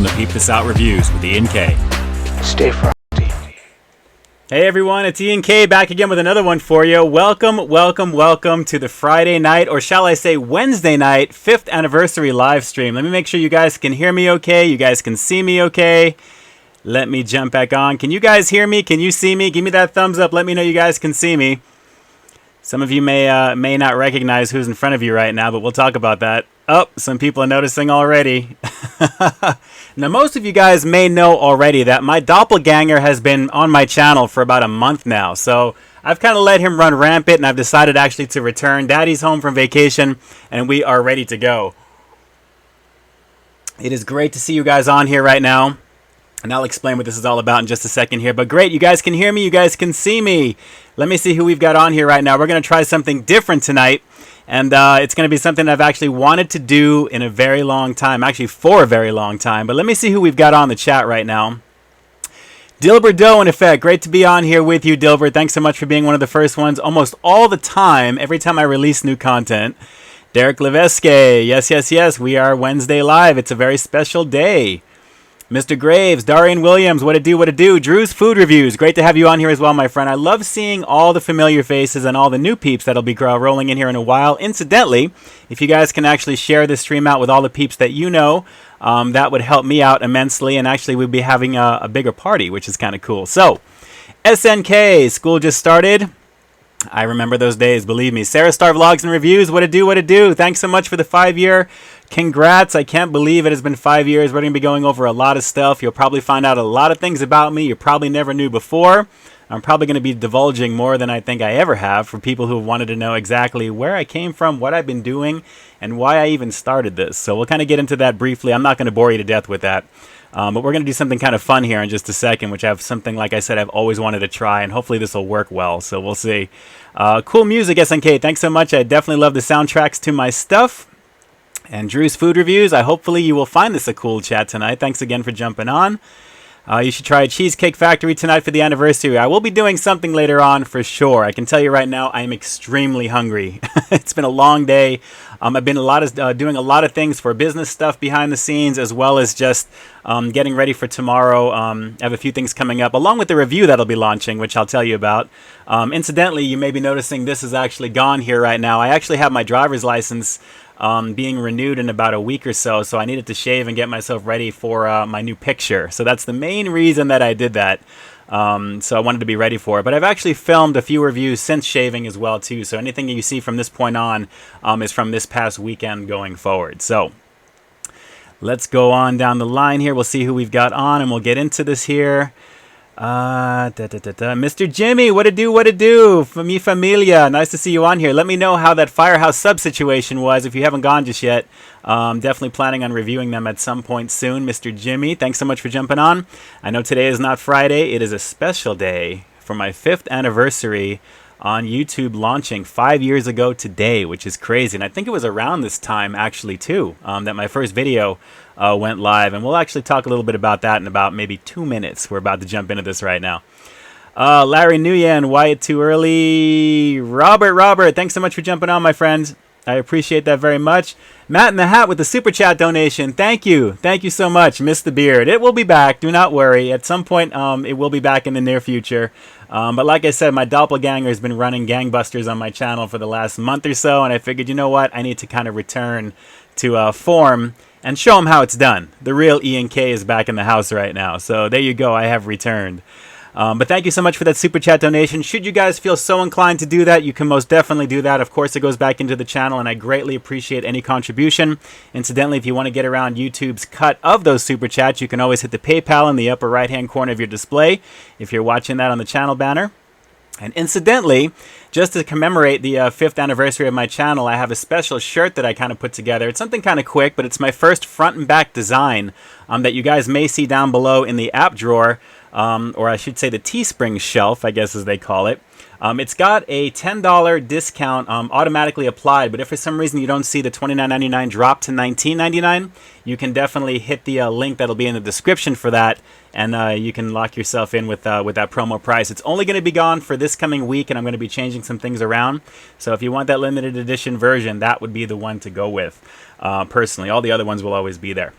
to Peep This Out Reviews with YINzer Kal. Stay frosty. Hey everyone, it's YINzer Kal back again with another one for you. Welcome, welcome, welcome to the Friday night, or shall I say Wednesday night, 5th anniversary live stream. Let me make sure you guys can hear me okay, you guys can see me okay. Let me jump back on. Can you guys hear me? Can you see me? Give me that thumbs up. Let me know you guys can see me. Some of you may not recognize who's in front of you right now, but we'll talk about that. Oh, some people are noticing already. Now, most of you guys may know already that my doppelganger has been on my channel for about a month now. So I've kind of let him run rampant, and I've decided actually to return. Daddy's home from vacation, and we are ready to go. It is great to see you guys on here right now. And I'll explain what this is all about in just a second here. But great, you guys can hear me, you guys can see me. Let me see who we've got on here right now. We're going to try something different tonight. And it's going to be something I've actually wanted to do in a very long time. Actually, for a very long time. But let me see who we've got on the chat right now. Dilbert Doe, in effect. Great to be on here with you, Dilbert. Thanks so much for being one of the first ones almost all the time, every time I release new content. Derek Leveske. Yes, yes, yes. We are Wednesday live. It's a very special day. Mr. Graves, Darian Williams, what it do, what it do. Drew's Food Reviews, great to have you on here as well, my friend. I love seeing all the familiar faces and all the new peeps that'll be rolling in here in a while. Incidentally, if you guys can actually share this stream out with all the peeps that you know, that would help me out immensely, and actually we'd be having a bigger party, which is kind of cool. So, SNK, school just started. I remember those days, believe me. Sarah Star Vlogs and Reviews, what it do, what it do. Thanks so much for the 5-year. Congrats, I can't believe it has been 5 years. We're going to be going over a lot of stuff. You'll probably find out a lot of things about me you probably never knew before. I'm probably going to be divulging more than I think I ever have for people who wanted to know exactly where I came from, what I've been doing, and why I even started this. So we'll kind of get into that briefly. I'm not going to bore you to death with that. But we're going to do something kind of fun here in just a second, which I have something, like I said, I've always wanted to try, and hopefully this will work well, so we'll see. Cool music, SNK. Thanks so much. I definitely love the soundtracks to my stuff. And Drew's Food Reviews. Hopefully you will find this a cool chat tonight. Thanks again for jumping on. You should try Cheesecake Factory tonight for the anniversary. I will be doing something later on for sure. I can tell you right now, I am extremely hungry. It's been a long day. I've been doing a lot of things for business stuff behind the scenes, as well as just getting ready for tomorrow. I have a few things coming up, along with the review that'll be launching, which I'll tell you about. Incidentally, you may be noticing this is actually gone here right now. I actually have my driver's license being renewed in about a week or so, so I needed to shave and get myself ready for my new picture. So that's the main reason that I did that. So I wanted to be ready for it. But I've actually filmed a few reviews since shaving as well too. So anything you see from this point on is from this past weekend going forward. So let's go on down the line here. We'll see who we've got on, and we'll get into this here. Mr. Jimmy, what it do, what it do? Mi familia, nice to see you on here. Let me know how that Firehouse sub situation was if you haven't gone just yet. Definitely planning on reviewing them at some point soon. Mr. Jimmy, thanks so much for jumping on. I know today is not Friday. It is a special day for my 5th anniversary on YouTube, launching 5 years ago today, which is crazy. And I think it was around this time actually too that my first video went live, and we'll actually talk a little bit about that in about maybe 2 minutes. We're about to jump into this right now. Larry Nguyen, Wyatt too early. Robert, thanks so much for jumping on, my friend. I appreciate that very much. Matt in the Hat with the super chat donation. Thank you so much. Miss the beard. It will be back. Do not worry. At some point, it will be back in the near future. But like I said, my doppelganger has been running gangbusters on my channel for the last month or so, and I figured, you know what, I need to kind of return to form and show them how it's done. The real YINzer is back in the house right now. So there you go. I have returned. But thank you so much for that super chat donation. Should you guys feel so inclined to do that, you can most definitely do that. Of course, it goes back into the channel, and I greatly appreciate any contribution. Incidentally, if you want to get around YouTube's cut of those super chats, you can always hit the PayPal in the upper right-hand corner of your display if you're watching that on the channel banner. And incidentally, just to commemorate the 5th anniversary of my channel, I have a special shirt that I kind of put together. It's something kind of quick, but it's my first front and back design that you guys may see down below in the app drawer. Or I should say the Teespring shelf, I guess as they call it. It's got a $10 discount automatically applied, but if for some reason you don't see the $29.99 drop to $19.99, you can definitely hit the link that'll be in the description for that, and you can lock yourself in with that promo price. It's only going to be gone for this coming week, and I'm going to be changing some things around. So if you want that limited edition version, that would be the one to go with. Personally, all the other ones will always be there.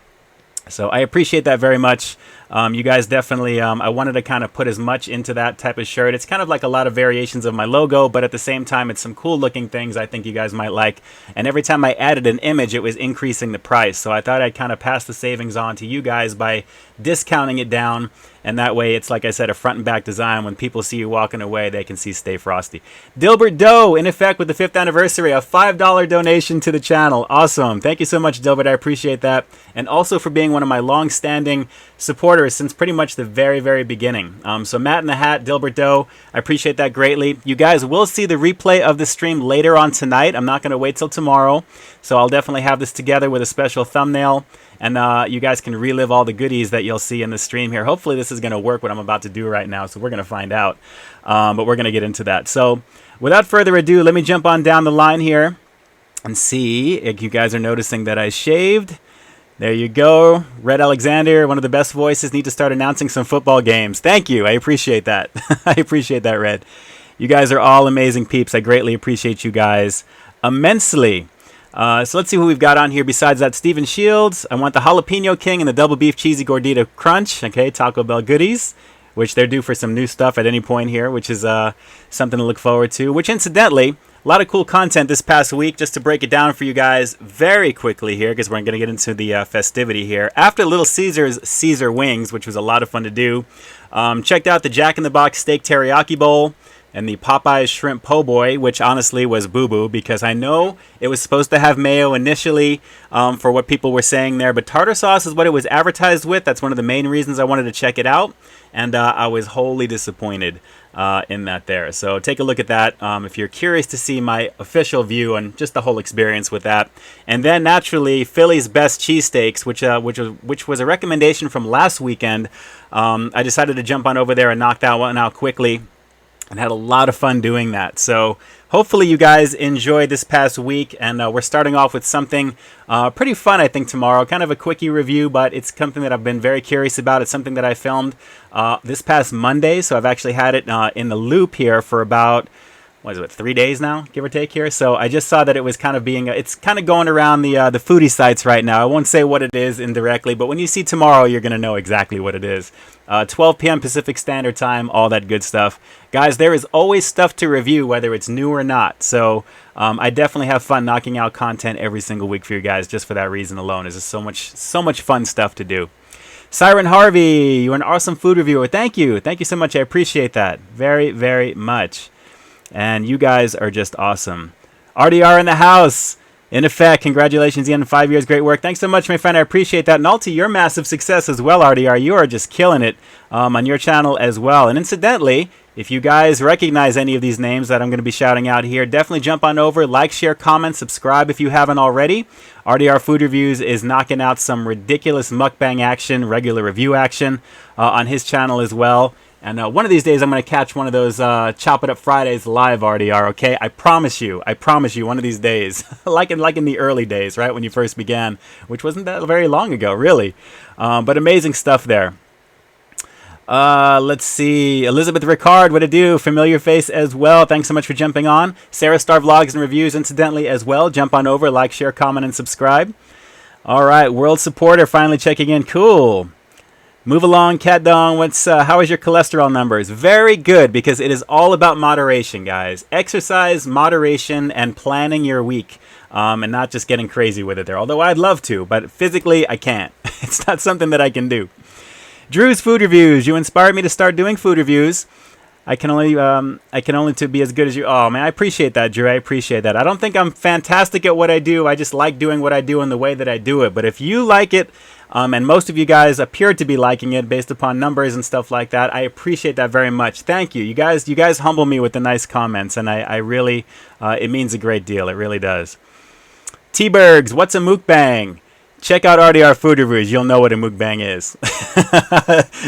So I appreciate that very much. You guys definitely, I wanted to kind of put as much into that type of shirt. It's kind of like a lot of variations of my logo, but at the same time, it's some cool looking things I think you guys might like. And every time I added an image, it was increasing the price. So I thought I'd kind of pass the savings on to you guys by discounting it down. And that way, it's like I said, a front and back design. When people see you walking away, they can see Stay Frosty. Dilbert Doe, in effect with the 5th anniversary, a $5 donation to the channel. Awesome. Thank you so much, Dilbert. I appreciate that. And also for being one of my long-standing supporters since pretty much the very, very beginning. So Matt in the Hat, Dilbert Doe, I appreciate that greatly. You guys will see the replay of the stream later on tonight. I'm not going to wait till tomorrow. So I'll definitely have this together with a special thumbnail. And you guys can relive all the goodies that you'll see in the stream here. Hopefully this is going to work, what I'm about to do right now. So we're going to find out. But we're going to get into that. So without further ado, let me jump on down the line here and see if you guys are noticing that I shaved. There you go. Red Alexander, one of the best voices, need to start announcing some football games. Thank you. I appreciate that. I appreciate that, Red. You guys are all amazing peeps. I greatly appreciate you guys immensely. So let's see who we've got on here besides that. Steven Shields. I want the Jalapeno King and the Double Beef Cheesy Gordita Crunch. Okay, Taco Bell goodies, which they're due for some new stuff at any point here, which is something to look forward to. Which, incidentally, a lot of cool content this past week. Just to break it down for you guys very quickly here, because we're going to get into the festivity here. After Little Caesar's Caesar Wings, which was a lot of fun to do, checked out the Jack in the Box Steak Teriyaki Bowl and the Popeyes Shrimp Po' Boy, which honestly was boo-boo, because I know it was supposed to have mayo initially for what people were saying there, but tartar sauce is what it was advertised with. That's one of the main reasons I wanted to check it out, and I was wholly disappointed in that there. So take a look at that if you're curious to see my official view and just the whole experience with that. And then naturally, Philly's Best Cheesesteaks, which was a recommendation from last weekend. I decided to jump on over there and knock that one out quickly, and had a lot of fun doing that. So hopefully you guys enjoyed this past week, and we're starting off with something pretty fun, I think, tomorrow. Kind of a quickie review, but it's something that I've been very curious about. It's something that I filmed this past Monday, so I've actually had it in the loop here for about, 3 days now, give or take here. So I just saw that it was kind of being, it's kind of going around the foodie sites right now. I won't say what it is indirectly, but when you see tomorrow, you're going to know exactly what it is. 12 p.m. Pacific Standard Time, all that good stuff. Guys, there is always stuff to review, whether it's new or not. So I definitely have fun knocking out content every single week for you guys, just for that reason alone. There's just so much fun stuff to do. Siren Harvey, you're an awesome food reviewer. Thank you. Thank you so much. I appreciate that very, very much. And you guys are just awesome. RDR in the house. In effect, congratulations again, 5 years, great work. Thanks so much, my friend. I appreciate that. And all to your massive success as well, RDR. You are just killing it on your channel as well. And incidentally, if you guys recognize any of these names that I'm going to be shouting out here, definitely jump on over, like, share, comment, subscribe if you haven't already. RDR Food Reviews is knocking out some ridiculous mukbang action, regular review action on his channel as well. And one of these days, I'm going to catch one of those Chop It Up Fridays live, RDR, okay? I promise you, one of these days. like in the early days, right, when you first began, which wasn't that very long ago, really. But amazing stuff there. Let's see. Elizabeth Ricard, what to do? Familiar face as well. Thanks so much for jumping on. Sarah Star Vlogs and Reviews, incidentally, as well. Jump on over, like, share, comment, and subscribe. All right, World Supporter finally checking in. Cool. Move along, Cat Dong. How is your cholesterol numbers? Very good, because it is all about moderation, guys. Exercise, moderation, and planning your week, and not just getting crazy with it there. Although I'd love to, but physically I can't. It's not something that I can do. Drew's Food Reviews. You inspired me to start doing food reviews. I can only to be as good as you. Oh man, I appreciate that, Drew. I appreciate that. I don't think I'm fantastic at what I do. I just like doing what I do in the way that I do it. But if you like it, and most of you guys appear to be liking it based upon numbers and stuff like that, I appreciate that very much. Thank you. You guys humble me with the nice comments, and I really, it means a great deal. It really does. T-Bergs, what's a mukbang? Check out RDR Food Reviews. You'll know what a mukbang is.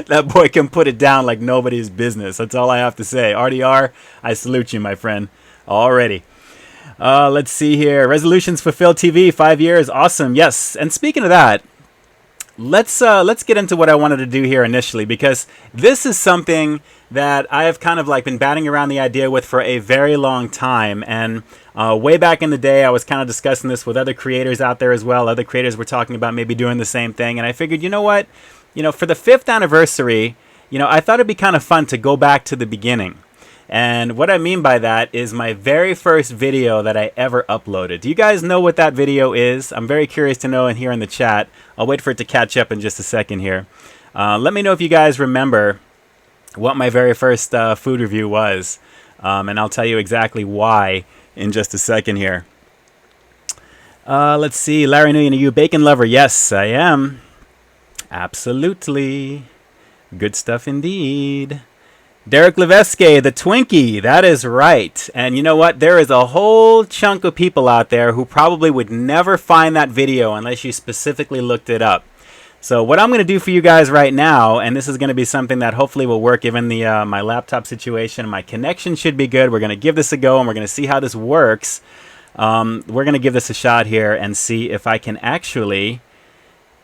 That boy can put it down like nobody's business. That's all I have to say. RDR, I salute you, my friend. Already. Let's see here. Resolutions Fulfilled TV, 5 years. Awesome. Yes. And speaking of that, let's get into what I wanted to do here initially, because this is something that I have kind of like been batting around the idea with for a very long time. And way back in the day, I was kind of discussing this with other creators out there as well. Other creators were talking about maybe doing the same thing. And I figured, you know what? For the 5th anniversary, I thought it'd be kind of fun to go back to the beginning. And what I mean by that is my very first video that I ever uploaded. Do you guys know what that video is? I'm very curious to know in here in the chat. I'll wait for it to catch up in just a second here. Let me know if you guys remember what my very first food review was. And I'll tell you exactly why in just a second here. Let's see. Larry Nguyen, are you a bacon lover? Yes, I am. Absolutely. Good stuff indeed. Derek Leveske, the Twinkie, that is right. And you know what? There is a whole chunk of people out there who probably would never find that video unless you specifically looked it up. So what I'm going to do for you guys right now, and this is going to be something that hopefully will work given the my laptop situation. My connection should be good. We're going to give this a go, and we're going to see how this works. We're going to give this a shot here and see if I can actually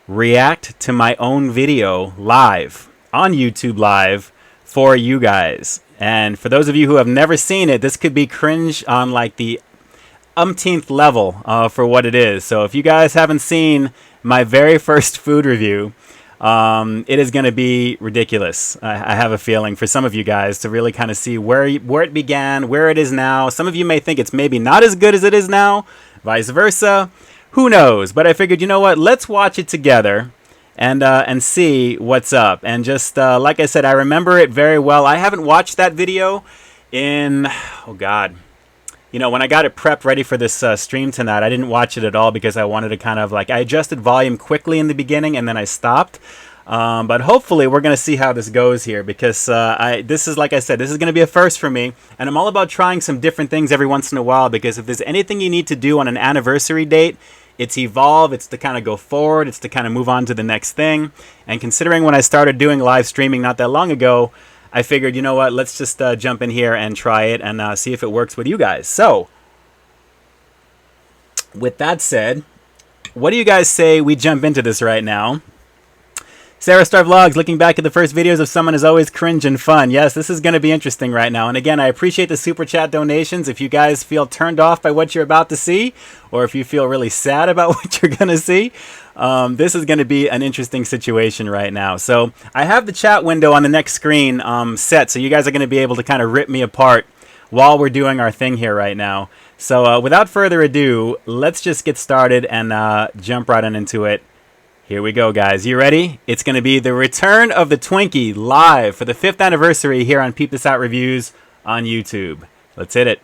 react to my own video live on YouTube Live for you guys. And for those of you who have never seen it, this could be cringe on like the umpteenth level for what it is. So if you guys haven't seen my very first food review, it is going to be ridiculous. I have a feeling for some of you guys to really kind of see where it began, where it is now. Some of you may think it's maybe not as good as it is now, vice versa. Who knows? But I figured, you know what? Let's watch it together and see what's up. And just like I said, I remember it very well. I haven't watched that video in, oh God, when I got it prepped ready for this stream tonight, I didn't watch it at all because I wanted to kind of like, I adjusted volume quickly in the beginning and then I stopped. But hopefully we're going to see how this goes here, because this is, like I said, this is going to be a first for me. And I'm all about trying some different things every once in a while, because if there's anything you need to do on an anniversary date, it's evolve, it's to kind of go forward, it's to kind of move on to the next thing. And considering when I started doing live streaming not that long ago, I figured, you know what, let's just jump in here and try it and see if it works with you guys. So, with that said, what do you guys say we jump into this right now? Sarah Star Vlogs, looking back at the first videos of someone is always cringe and fun. Yes, this is going to be interesting right now. And again, I appreciate the super chat donations. If you guys feel turned off by what you're about to see, or if you feel really sad about what you're going to see, this is going to be an interesting situation right now. So I have the chat window on the next screen set, so you guys are going to be able to kind of rip me apart while we're doing our thing here right now. So without further ado, let's just get started and jump right on into it. Here we go, guys. You ready? It's going to be the return of the Twinkie live for the 5th anniversary here on Peep This Out Reviews on YouTube. Let's hit it.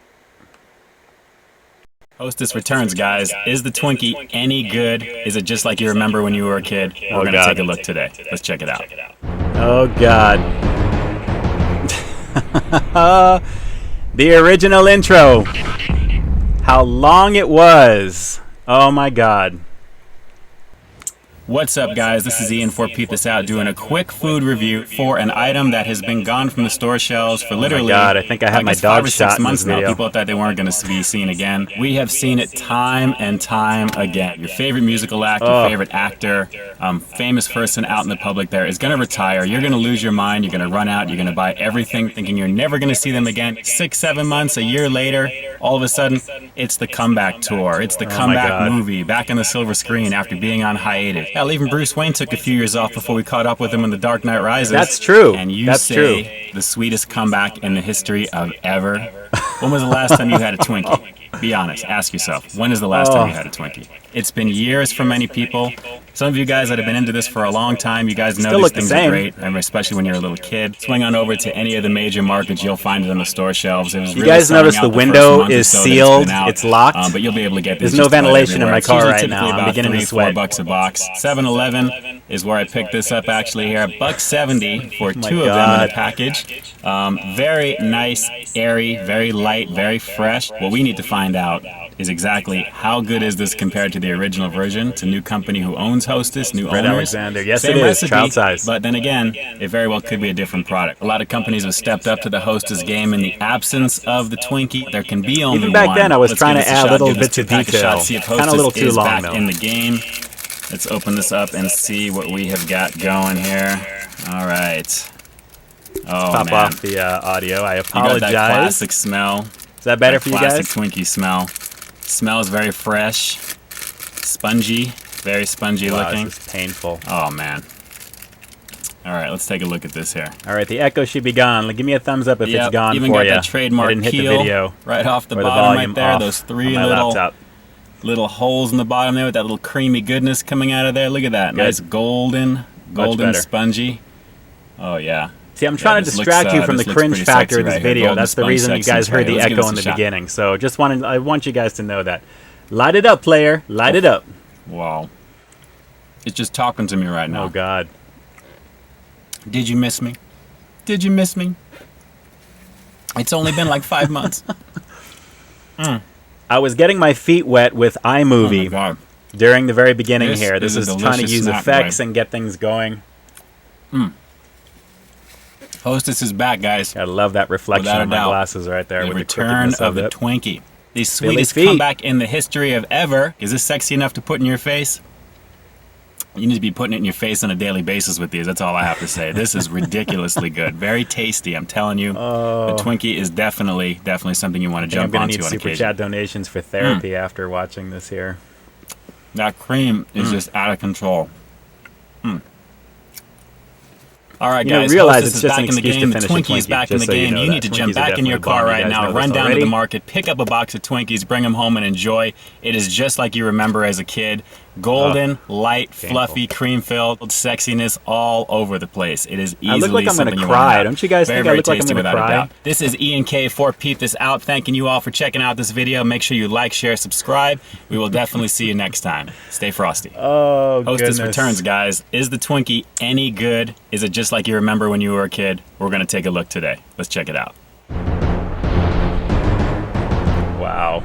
Hostess returns, guys. Is the Twinkie any good? Is it just like you remember when you were a kid? We're going to take a look today. Let's check it out. Oh, God. The original intro. How long it was. Oh, my God. What's up, guys? This is Ian for Peep This Out, doing a quick food review for an item that has been gone from the store shelves for literally, oh my God, I think I had my dog 5 or 6 months now. People thought they weren't going to be seen again. We have seen it time and time again. Your favorite musical act, your favorite actor, famous person out in the public there is going to retire. You're going to lose your mind. You're going to run out. You're going to buy everything thinking you're never going to see them again. 6, 7 months, a year later, all of a sudden, it's the comeback tour. It's the comeback movie, back on the silver screen after being on hiatus. Hell, even Bruce Wayne took a few years off before we caught up with him in The Dark Knight Rises. That's true. And you say the sweetest comeback in the history of ever. When was the last time you had a Twinkie? Be honest. Ask yourself. When is the last time you had a Twinkie? It's been years for many people. Some of you guys that have been into this for a long time, you guys know these things are great, and especially when you're a little kid. Swing on over to any of the major markets, you'll find it on the store shelves. It was really, you guys notice the window is sealed, it's locked, but you'll be able to get this. There's no ventilation in my car right now. I'm beginning to sweat. $4 a box. 7-Eleven is where I picked this up actually here. $1.70 for 2 of them in a package. Very nice, airy, very light, very fresh. What we need to find out is exactly how good is this compared to the original version. It's a new company who owns Hostess, new owners. Alexander. Yes, same it is. Recipe, child size. But then again, it very well could be a different product. A lot of companies have stepped up to the Hostess game in the absence of the Twinkie. There can be only one. Even back then, I was trying to add little bits of detail. Kind of a little too long, though. In the game. Let's open this up and see what we have got going here. All right. Oh, Pop man. off the audio. I apologize. You got that classic smell. Is that better for you guys? Classic Twinkie smell. Smells very fresh, spongy, very spongy looking. This is painful. Oh, man. All right, let's take a look at this here. All right, the echo should be gone. Give me a thumbs up if it's gone even for got you. that trademark I didn't hit the keel video right off the or bottom volume right there. off Those three on my laptop. little holes in the bottom there with that little creamy goodness coming out of there. Look at that. Good. Nice golden spongy. Oh, yeah. See, I'm trying to distract you from the cringe factor of this video. That's the reason you guys heard the echo in the beginning. So I want you guys to know that. Light it up, player. Light it up. Wow. It's just talking to me right now. Oh, God. Did you miss me? Did you miss me? It's only been like 5 months. I was getting my feet wet with iMovie Oh, my God. during the very beginning here. This is a is trying to delicious use snack, effects right? and get things going. Hostess is back, guys. I love that reflection Without a of my doubt. glasses right there. The with return the of the it. Twinkie. The Philly sweetest feet. comeback in the history of ever. Is this sexy enough to put in your face? You need to be putting it in your face on a daily basis with these. That's all I have to say. This is ridiculously good. Very tasty, I'm telling you. The Twinkie is definitely something you want to jump I'm onto gonna need on super occasion. chat donations for therapy after watching this here. That cream is just out of control. All right, You know, guys. realize Hostess it's is just back an in the excuse game. to The finish a Twinkie is Twinkie, back in just the so you game. know You that. need to jump Twinkies are back in your definitely car bomb. You right guys now. know Run this down to already. the market, pick up a box of Twinkies, bring them home and enjoy. It is just like you remember as a kid. Golden, light, fluffy, cream-filled, sexiness all over the place. It is easily I look like I'm something gonna you want to cry. have. Don't you guys Very, think I very look like I'm tasty gonna without a cry? doubt. This is YINzer for Peep This Out. Thanking you all for checking out this video. Make sure you like, share, subscribe. We will definitely see you next time. Stay frosty. Oh, Hostess goodness. returns, guys. Is the Twinkie any good? Is it just like you remember when you were a kid? We're going to take a look today. Let's check it out. Wow.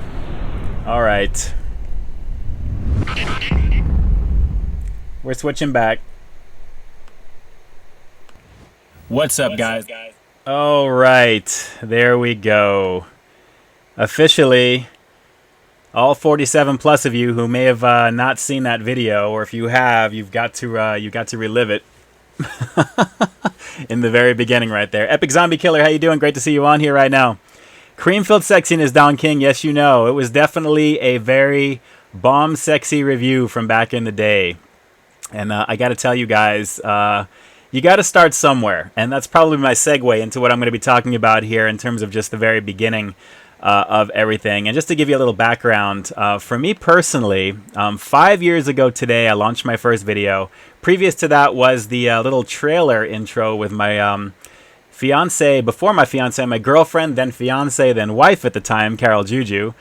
All right. We're switching back. What's up, guys? All right. There we go. Officially, all 47 plus of you who may have not seen that video, or if you have, you've got to relive it. In the very beginning right there. Epic Zombie Killer, how you doing? Great to see you on here right now. Cream-filled sexiness, Don King. Yes, you know. It was definitely a very bomb sexy review from back in the day. And I got to tell you guys, you got to start somewhere. And that's probably my segue into what I'm going to be talking about here in terms of just the very beginning of everything. And just to give you a little background, for me personally, 5 years ago today, I launched my first video. Previous to that was the little trailer intro with my fiance, before my fiance, my girlfriend, then fiance, then wife at the time, Carol Juju.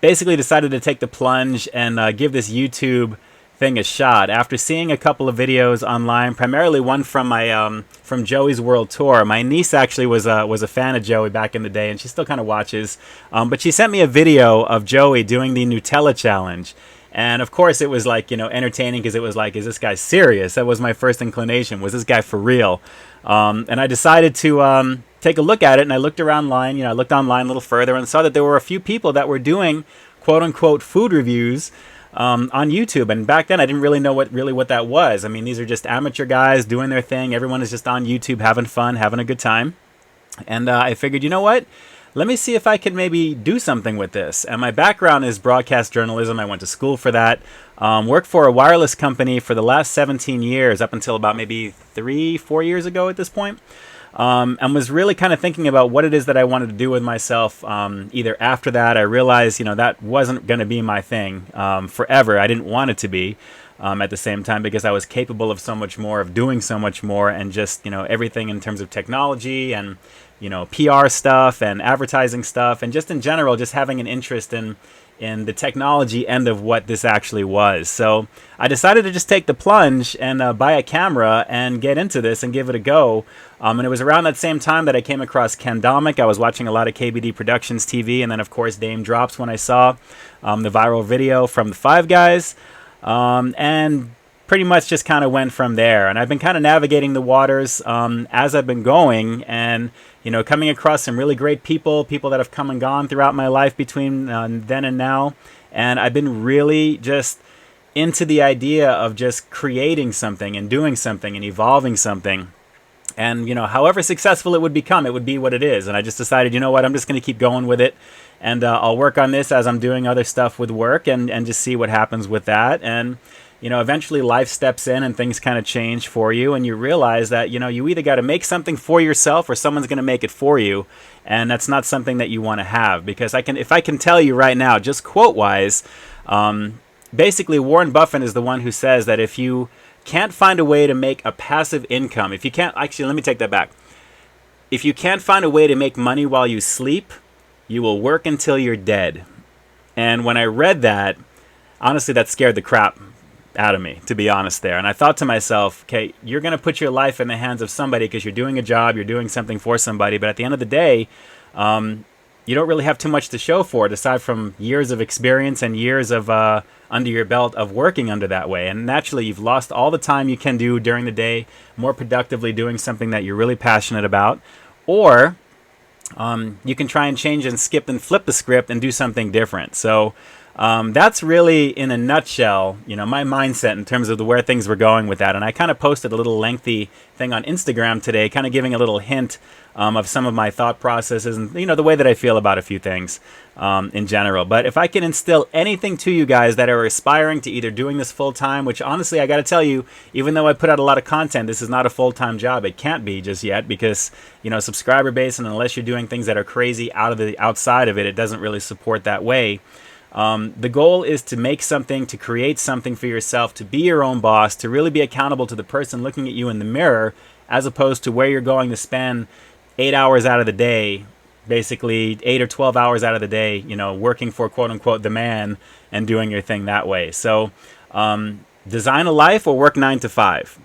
Basically decided to take the plunge and give this YouTube thing a shot after seeing a couple of videos online, primarily one from my from Joey's World Tour. My niece actually was a fan of Joey back in the day, and she still kind of watches. But she sent me a video of Joey doing the Nutella challenge. And of course it was like, you know, entertaining because it was like, is this guy serious? That was my first inclination. Was this guy for real? And I decided to take a look at it, and I looked around line, I looked online a little further and saw that there were a few people that were doing quote unquote food reviews on YouTube. And back then I didn't really know what that was. I mean, these are just amateur guys doing their thing. Everyone is just on YouTube having fun, having a good time. And I figured, you know what? Let me see if I could maybe do something with this. And my background is broadcast journalism. I went to school for that. Worked for a wireless company for the last 17 years, up until about maybe 3-4 years ago at this point. And was really kind of thinking about what it is that I wanted to do with myself. Either after that, I realized, that wasn't going to be my thing forever. I didn't want it to be at the same time, because I was capable of so much more, of doing so much more, and just, everything in terms of technology and, PR stuff and advertising stuff, and just in general, just having an interest in the technology end of what this actually was. So I decided to just take the plunge and buy a camera and get into this and give it a go. And it was around that same time that I came across Candomic. I was watching a lot of KBD Productions TV, and then of course Dame Drops when I saw the viral video from the Five Guys, and pretty much just kind of went from there. And I've been kind of navigating the waters as I've been going, and coming across some really great people that have come and gone throughout my life between then and now. And I've been really just into the idea of just creating something and doing something and evolving something. And, however successful it would become, it would be what it is. And I just decided, you know what, I'm just going to keep going with it. And I'll work on this as I'm doing other stuff with work and just see what happens with that. And, eventually life steps in and things kind of change for you. And you realize that, you either got to make something for yourself or someone's going to make it for you. And that's not something that you want to have. Because if I can tell you right now, just quote-wise, basically Warren Buffett is the one who says that if you can't find a way to make a passive income, if you can't, actually, let me take that back. If you can't find a way to make money while you sleep, you will work until you're dead. And when I read that, honestly, that scared the crap out of me, to be honest there. And I thought to myself, okay, you're going to put your life in the hands of somebody because you're doing a job, you're doing something for somebody, but at the end of the day, you don't really have too much to show for it aside from years of experience and years of under your belt of working under that way. And naturally, you've lost all the time you can do during the day more productively doing something that you're really passionate about. Or you can try and change and skip and flip the script and do something different. So that's really, in a nutshell, my mindset in terms of where things were going with that. And I kind of posted a little lengthy thing on Instagram today, kind of giving a little hint of some of my thought processes and, the way that I feel about a few things in general. But if I can instill anything to you guys that are aspiring to either doing this full time, which honestly, I got to tell you, even though I put out a lot of content, this is not a full-time job. It can't be just yet because, subscriber base, and unless you're doing things that are crazy outside of it, it doesn't really support that way. The goal is to make something, to create something for yourself, to be your own boss, to really be accountable to the person looking at you in the mirror, as opposed to where you're going to spend 8 hours out of the day, basically 8 or 12 hours out of the day, working for quote unquote the man and doing your thing that way. So, design a life or work 9 to 5.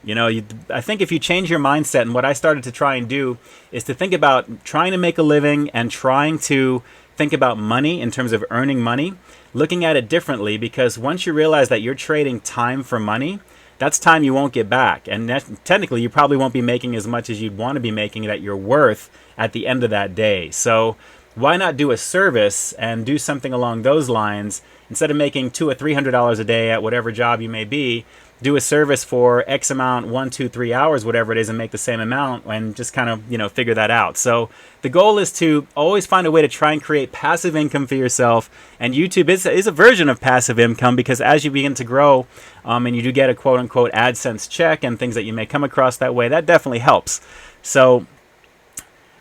I think if you change your mindset, and what I started to try and do is to think about trying to make a living and trying to think about money in terms of earning money, looking at it differently, because once you realize that you're trading time for money, that's time you won't get back. And technically, you probably won't be making as much as you'd want to be making that you're worth at the end of that day. So why not do a service and do something along those lines instead of making $200 or $300 a day at whatever job you may be? Do a service for X amount, 1, 2, 3 hours, whatever it is, and make the same amount, and just kind of, figure that out. So the goal is to always find a way to try and create passive income for yourself. And YouTube is a version of passive income, because as you begin to grow, and you do get a quote unquote AdSense check and things that you may come across that way, that definitely helps. So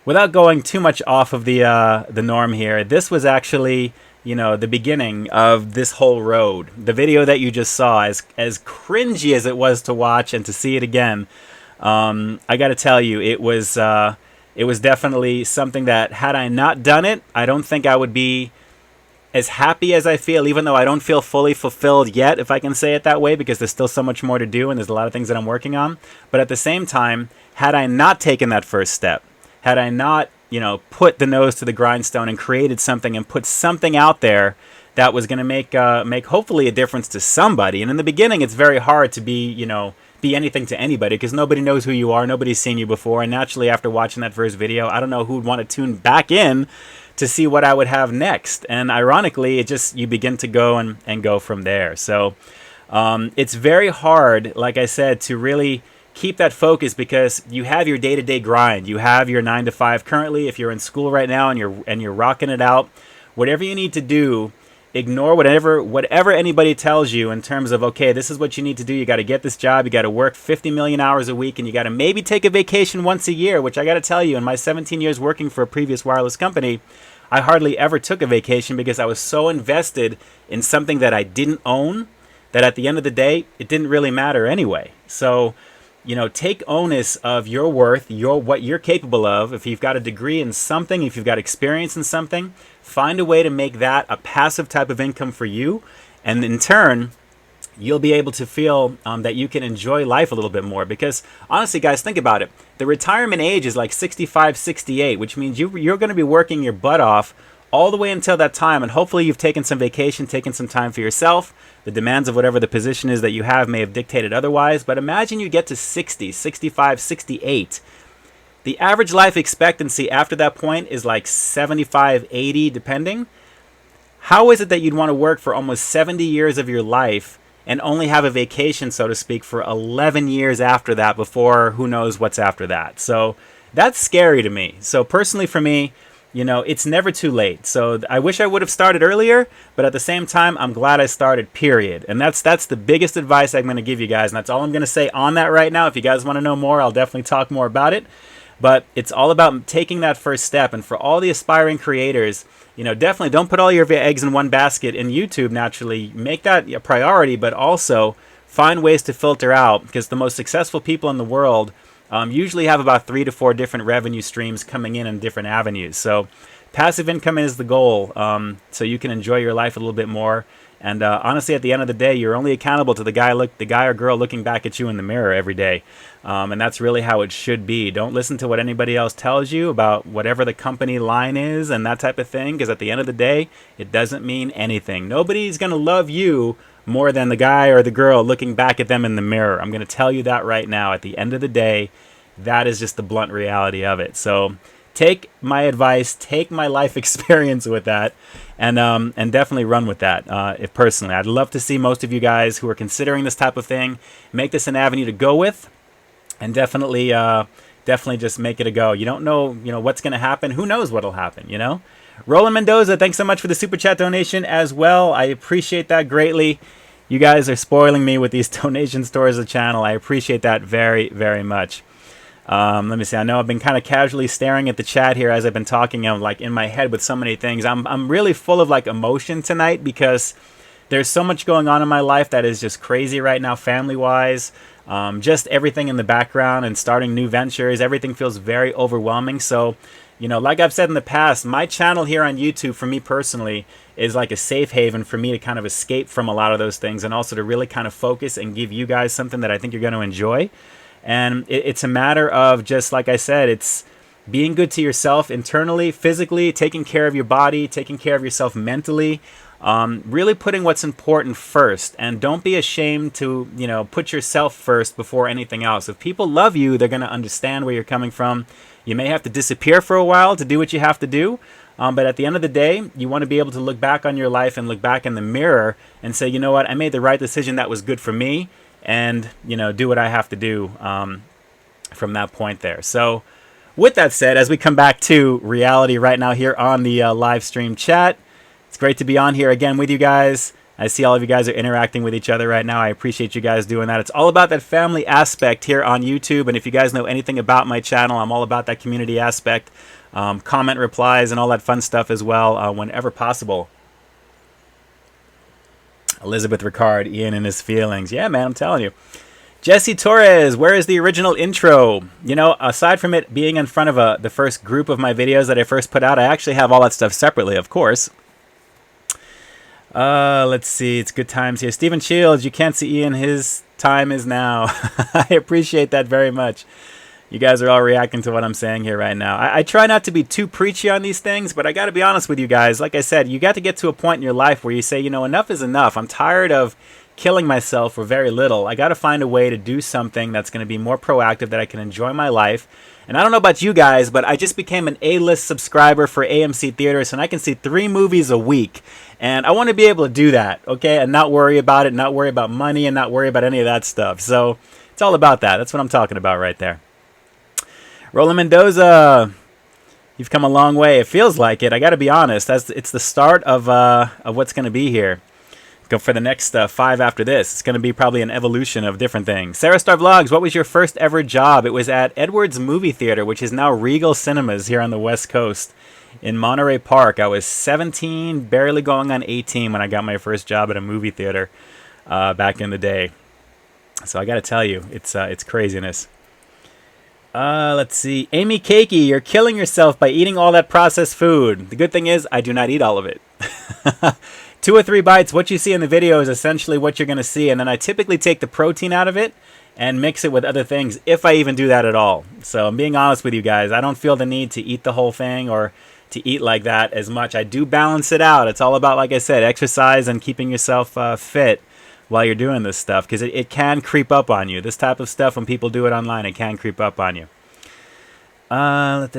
without going too much off of the norm here, this was actually, the beginning of this whole road. The video that you just saw, as cringy as it was to watch and to see it again, I got to tell you, it was definitely something that, had I not done it, I don't think I would be as happy as I feel, even though I don't feel fully fulfilled yet, if I can say it that way, because there's still so much more to do and there's a lot of things that I'm working on. But at the same time, had I not taken that first step, had I not put the nose to the grindstone and created something and put something out there that was going to make hopefully a difference to somebody. And in the beginning, it's very hard to be anything to anybody, because nobody knows who you are. Nobody's seen you before. And naturally, after watching that first video, I don't know who would want to tune back in to see what I would have next. And ironically, you begin to go and go from there. So it's very hard, like I said, to really keep that focus, because you have your day-to-day grind. You have your 9 to 5 currently. If you're in school right now and you're rocking it out, whatever you need to do, ignore whatever anybody tells you in terms of, okay, this is what you need to do. You got to get this job. You got to work 50 million hours a week, and you got to maybe take a vacation once a year, which I got to tell you, in my 17 years working for a previous wireless company, I hardly ever took a vacation, because I was so invested in something that I didn't own that at the end of the day, it didn't really matter anyway. So, take onus of your worth, what you're capable of. If you've got a degree in something, if you've got experience in something, find a way to make that a passive type of income for you. And in turn, you'll be able to feel that you can enjoy life a little bit more. Because honestly, guys, think about it. The retirement age is like 65, 68, which means you're going to be working your butt off all the way until that time. And hopefully you've taken some vacation, taken some time for yourself. The demands of whatever the position is that you have may have dictated otherwise. But imagine you get to 60, 65, 68. The average life expectancy after that point is like 75, 80, depending. How is it that you'd want to work for almost 70 years of your life and only have a vacation, so to speak, for 11 years after that before who knows what's after that. So that's scary to me. So personally for me, you know, it's never too late. So I wish I would have started earlier, but at the same time, I'm glad I started, period. And that's the biggest advice I'm going to give you guys. And that's all I'm going to say on that right now. If you guys want to know more, I'll definitely talk more about it. But it's all about taking that first step. And for all the aspiring creators, you know, definitely don't put all your eggs in one basket in YouTube. Naturally, make that a priority, but also find ways to filter out, because the most successful people in the world usually have about 3 to 4 different revenue streams coming in different avenues. So passive income is the goal, so you can enjoy your life a little bit more. And honestly, at the end of the day, you're only accountable to the guy or girl looking back at you in the mirror every day. And that's really how it should be. Don't listen to what anybody else tells you about whatever the company line is and that type of thing, because at the end of the day, it doesn't mean anything. Nobody's going to love you more than the guy or the girl looking back at them in the mirror. I'm going to tell you that right now. At the end of the day, that is just the blunt reality of it. So take my advice, take my life experience with that, and definitely run with that. If personally, I'd love to see most of you guys who are considering this type of thing make this an avenue to go with, and definitely just make it a go. You don't know, what's going to happen. Who knows what'll happen? Roland Mendoza, thanks so much for the super chat donation as well. I appreciate that greatly. You guys are spoiling me with these donations towards the channel. I appreciate that very, very much. Let me see. I know I've been kind of casually staring at the chat here as I've been talking. I'm like in my head with so many things. I'm really full of like emotion tonight because there's so much going on in my life that is just crazy right now, family-wise. Just everything in the background and starting new ventures. Everything feels very overwhelming. So, like I've said in the past, my channel here on YouTube, for me personally, is like a safe haven for me to kind of escape from a lot of those things, and also to really kind of focus and give you guys something that I think you're going to enjoy. And it's a matter of, just like I said, it's being good to yourself internally, physically, taking care of your body, taking care of yourself mentally, really putting what's important first. And don't be ashamed to, put yourself first before anything else. If people love you, they're going to understand where you're coming from. You may have to disappear for a while to do what you have to do. But at the end of the day, you want to be able to look back on your life and look back in the mirror and say, you know what, I made the right decision that was good for me, and, do what I have to do from that point there. So with that said, as we come back to reality right now here on the live stream chat, it's great to be on here again with you guys. I see all of you guys are interacting with each other right now. I appreciate you guys doing that. It's all about that family aspect here on YouTube. And if you guys know anything about my channel, I'm all about that community aspect. Comment replies and all that fun stuff as well whenever possible. Elizabeth Ricard, Ian and his feelings. Yeah, man, I'm telling you. Jesse Torres, where is the original intro? Aside from it being in front of the first group of my videos that I first put out, I actually have all that stuff separately, of course. Let's see. It's good times here. Stephen Shields, you can't see Ian. His time is now. I appreciate that very much. You guys are all reacting to what I'm saying here right now. I try not to be too preachy on these things, but I got to be honest with you guys. Like I said, you got to get to a point in your life where you say, enough is enough. I'm tired of killing myself for very little. I got to find a way to do something that's going to be more proactive, that I can enjoy my life. And I don't know about you guys, but I just became an A-list subscriber for AMC Theaters, and I can see 3 movies a week. And I want to be able to do that, okay? And not worry about it, not worry about money, and not worry about any of that stuff. So it's all about that. That's what I'm talking about right there. Roland Mendoza, you've come a long way. It feels like it. I got to be honest. It's the start of what's going to be here. Go for the next 5 after this. It's going to be probably an evolution of different things. Sarah Star Vlogs, what was your first ever job? It was at Edwards Movie Theater, which is now Regal Cinemas here on the West Coast in Monterey Park. I was 17, barely going on 18 when I got my first job at a movie theater back in the day. So I got to tell you, it's craziness. Let's see. Amy Cakey, you're killing yourself by eating all that processed food. The good thing is, I do not eat all of it. 2 or 3 bites, what you see in the video is essentially what you're going to see. And then I typically take the protein out of it and mix it with other things, if I even do that at all. So I'm being honest with you guys. I don't feel the need to eat the whole thing or to eat like that as much. I do balance it out. It's all about, like I said, exercise and keeping yourself fit while you're doing this stuff, because it can creep up on you. This type of stuff, when people do it online, it can creep up on you. Move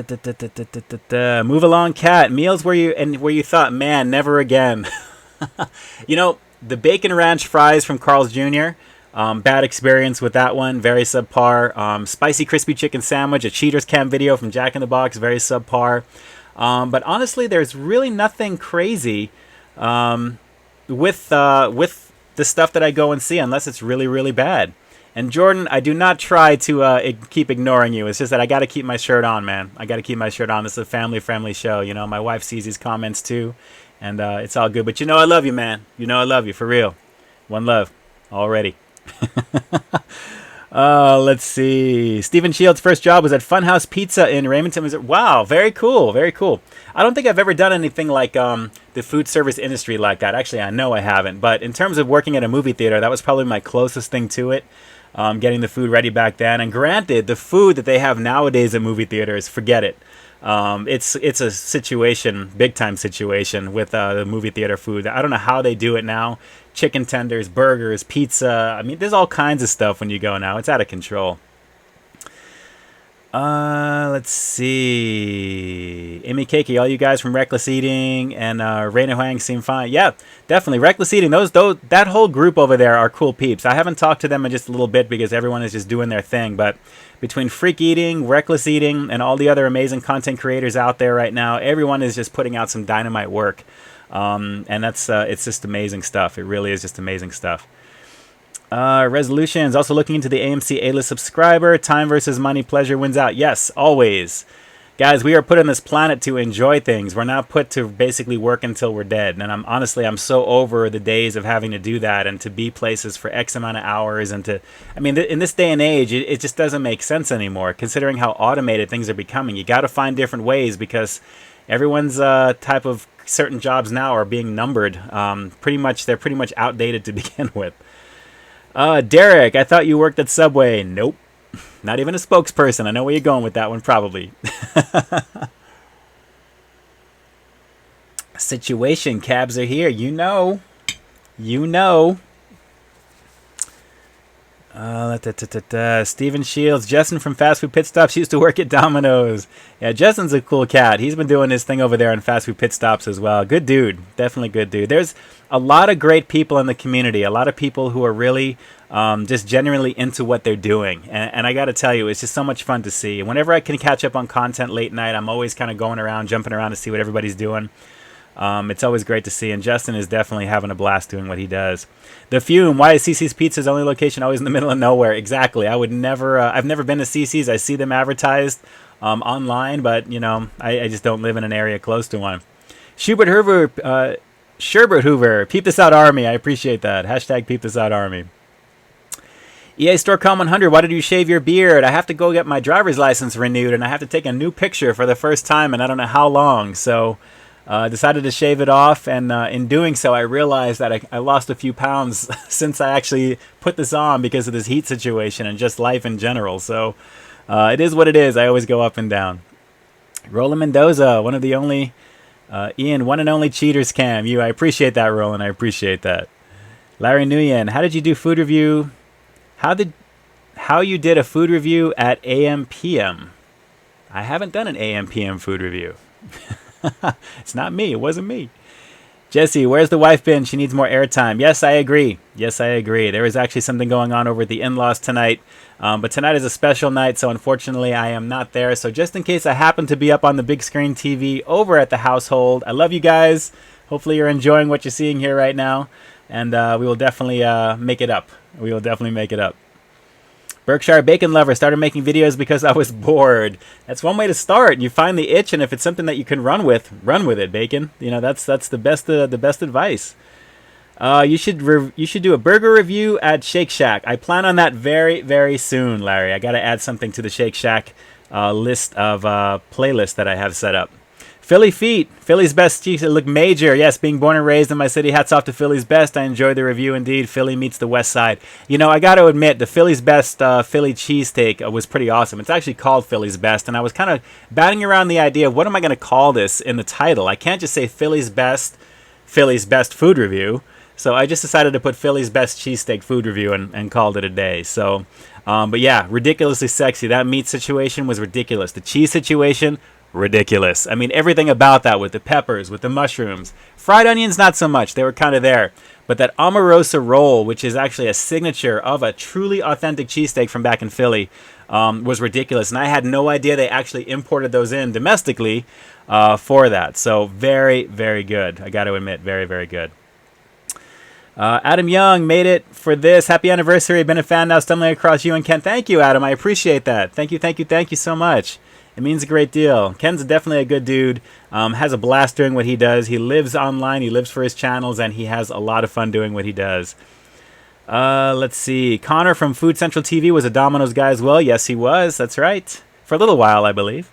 along, cat. Meals where you thought, man, never again. the bacon ranch fries from Carl's Jr. Bad experience with that one, very subpar. Spicy crispy chicken sandwich, a Cheaters Cam video from Jack in the Box, very subpar. But honestly, there's really nothing crazy with the stuff that I go and see, unless it's really, really bad. And Jordan, I do not try to keep ignoring you. It's just that I got to keep my shirt on, man. I got to keep my shirt on. This is a family-friendly show. You know, my wife sees these comments too, and it's all good. But you know I love you, man. You know I love you, for real. One love, already. Let's see. Stephen Shields' first job was at Funhouse Pizza in Raymondton, Missouri. Wow, very cool, very cool. I don't think I've ever done anything like the food service industry like that. Actually, I know I haven't. But in terms of working at a movie theater, that was probably my closest thing to it. Getting the food ready back then. And granted, the food that they have nowadays at movie theaters, forget it. It's a situation, big time situation with the movie theater food. I don't know how they do it now. Chicken tenders, burgers, pizza. I mean, there's all kinds of stuff when you go now. It's out of control. Let's see. Amy Keiki, all you guys from Reckless Eating and Raina Huang seem fine. Yeah, definitely. Reckless Eating, that whole group over there are cool peeps. I haven't talked to them in just a little bit because everyone is just doing their thing. But between Freak Eating, Reckless Eating, and all the other amazing content creators out there right now, everyone is just putting out some dynamite work. And that's it's just amazing stuff. It really is just amazing stuff. Resolutions, also looking into the AMC A-list subscriber. Time versus money, pleasure wins out. Yes, always. Guys, we are put on this planet to enjoy things. We're not put to basically work until we're dead. And I'm so over the days of having to do that and to be places for X amount of hours. And in this day and age, it just doesn't make sense anymore, considering how automated things are becoming. You got to find different ways because everyone's type of certain jobs now are being numbered. They're pretty much outdated to begin with. Derek, I thought you worked at Subway. Nope. Not even a spokesperson. I know where you're going with that one, probably. Situation cabs are here. You know. Steven Shields, Justin from Fast Food Pit Stops used to work at Domino's. Yeah, Justin's a cool cat. He's been doing his thing over there on Fast Food Pit Stops as well. Good dude. Definitely good dude. There's a lot of great people in the community. A lot of people who are really just genuinely into what they're doing. And I got to tell you, it's just so much fun to see. And whenever I can catch up on content late night, I'm always kind of going around, jumping around to see what everybody's doing. It's always great to see, and Justin is definitely having a blast doing what he does. The Fume, why is CC's Pizza's only location always in the middle of nowhere? Exactly. I've never been to CC's. I see them advertised online, but I just don't live in an area close to one. Sherbert Hoover, Peep This Out Army. I appreciate that. Hashtag Peep This Out Army. EA Storecom 100, why did you shave your beard? I have to go get my driver's license renewed, and I have to take a new picture for the first time, and I don't know how long, so decided to shave it off, and in doing so, I realized that I lost a few pounds since I actually put this on because of this heat situation and just life in general. So it is what it is. I always go up and down. Roland Mendoza, one of the only, Ian, one and only Cheaters Cam. I appreciate that, Roland. I appreciate that. Larry Nguyen, how did you do food review? How you did a food review at AM PM? I haven't done an AM PM food review. It's not me. It wasn't me. Jesse, where's the wife been? She needs more airtime. Yes, I agree. There is actually something going on over at the in-laws tonight. But tonight is a special night, so unfortunately I am not there. So just in case I happen to be up on the big screen TV over at the household, I love you guys. Hopefully you're enjoying what you're seeing here right now. And we will definitely make it up. Berkshire Bacon Lover started making videos because I was bored. That's one way to start. You find the itch, and if it's something that you can run with it, Bacon. That's the best advice. You should do a burger review at Shake Shack. I plan on that very, very soon, Larry. I got to add something to the Shake Shack list of playlists that I have set up. Philly Feet, Philly's best cheese look major. Yes, being born and raised in my city, hats off to Philly's best. I enjoyed the review indeed. Philly meets the West Side. I got to admit, the Philly's best Philly cheesesteak was pretty awesome. It's actually called Philly's best, and I was kind of batting around the idea of what am I going to call this in the title. I can't just say Philly's best food review. So I just decided to put Philly's best cheesesteak food review and called it a day. So, but yeah, ridiculously sexy. That meat situation was ridiculous. The cheese situation, ridiculous. I mean, everything about that with the peppers, with the mushrooms. Fried onions, not so much. They were kind of there. But that Omarosa roll, which is actually a signature of a truly authentic cheesesteak from back in Philly, was ridiculous. And I had no idea they actually imported those in domestically for that. So very, very good. I got to admit, very, very good. Adam Young made it for this. Happy anniversary. Been a fan now, stumbling across you and Ken. Thank you, Adam. I appreciate that. Thank you so much. It means a great deal. Ken's definitely a good dude. Has a blast doing what he does. He lives online. He lives for his channels, and he has a lot of fun doing what he does. Let's see. Connor from Food Central TV was a Domino's guy as well. Yes, he was. That's right. For a little while, I believe.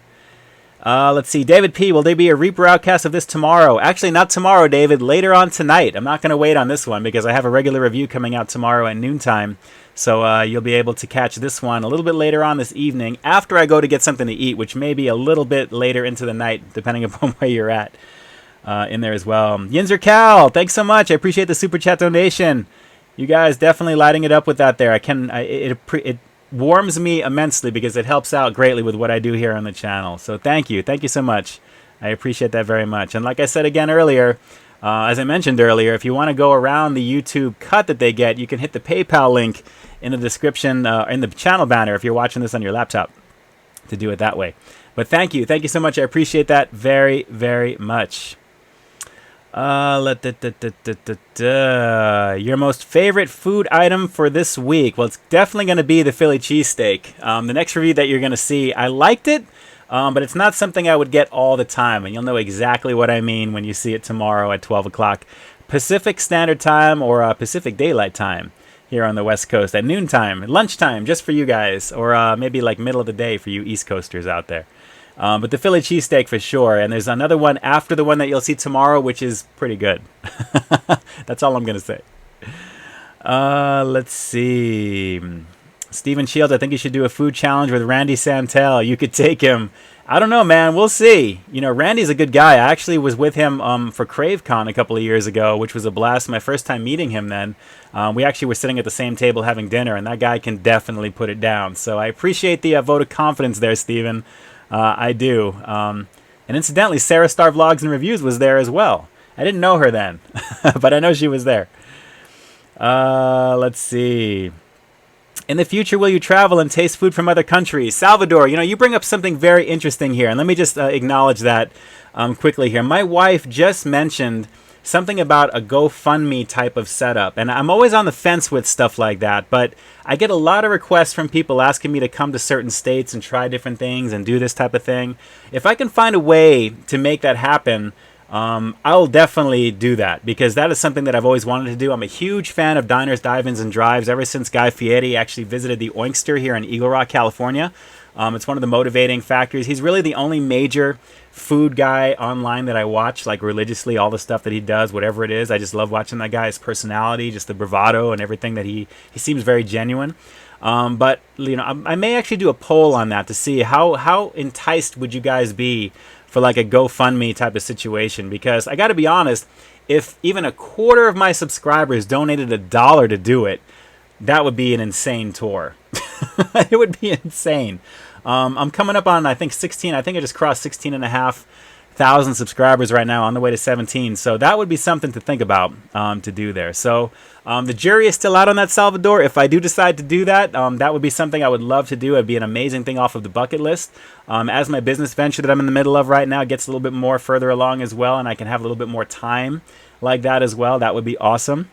Let's see. David P. Will there be a Reaper Outcast of this tomorrow? Actually, not tomorrow, David. Later on tonight. I'm not going to wait on this one because I have a regular review coming out tomorrow at noontime. So you'll be able to catch this one a little bit later on this evening after I go to get something to eat, which may be a little bit later into the night, depending upon where you're at in there as well. YINzer Kal, thanks so much. I appreciate the super chat donation. You guys definitely lighting it up with that there. It warms me immensely because it helps out greatly with what I do here on the channel. So thank you so much. I appreciate that very much. And like I said again earlier, as I mentioned earlier, if you want to go around the YouTube cut that they get, you can hit the PayPal link in the description, in the channel banner if you're watching this on your laptop, to do it that way. But thank you so much. I appreciate that very, very much. Your most favorite food item for this week? Well, it's definitely going to be the Philly cheesesteak. The next review that you're going to see, I liked it, but it's not something I would get all the time, and you'll know exactly what I mean when you see it tomorrow at 12 o'clock Pacific Standard Time or Pacific Daylight Time here on the West Coast at noontime, lunchtime, just for you guys, or maybe like middle of the day for you East Coasters out there. But the Philly cheesesteak for sure, and there's another one after the one that you'll see tomorrow, which is pretty good. That's all I'm going to say. Let's see. Stephen Shields, I think you should do a food challenge with Randy Santel. You could take him. I don't know, man. We'll see. You know, Randy's a good guy. I actually was with him for CraveCon a couple of years ago, which was a blast. My first time meeting him then. We actually were sitting at the same table having dinner, and that guy can definitely put it down. So I appreciate the vote of confidence there, Stephen. I do. And incidentally, Sarah Star Vlogs and Reviews was there as well. I didn't know her then, but I know she was there. Let's see. In the future, will you travel and taste food from other countries? Salvador, you know, you bring up something very interesting here. And let me just acknowledge that quickly here. My wife just mentioned something about a GoFundMe type of setup. And I'm always on the fence with stuff like that. But I get a lot of requests from people asking me to come to certain states and try different things and do this type of thing. If I can find a way to make that happen, I'll definitely do that, because that is something that I've always wanted to do. I'm a huge fan of diners, dive-ins, and drives ever since Guy Fieri actually visited the Oinkster here in Eagle Rock, California. It's one of the motivating factors. He's really the only major food guy online that I watch, like religiously, all the stuff that he does, whatever it is. I just love watching that guy's personality, just the bravado and everything that he seems very genuine. But, you know, I may actually do a poll on that to see how enticed would you guys be for like a GoFundMe type of situation, because I got to be honest, if even a quarter of my subscribers donated $1 to do it, that would be an insane tour. It would be insane. I'm coming up on, I think 16. I think I just crossed 16,500 subscribers right now, on the way to 17. So that would be something to think about to do there. So the jury is still out on that, Salvador. If I do decide to do that, that would be something I would love to do. It'd be an amazing thing off of the bucket list. As my business venture that I'm in the middle of right now gets a little bit more further along as well, and I can have a little bit more time like that as well, that would be awesome.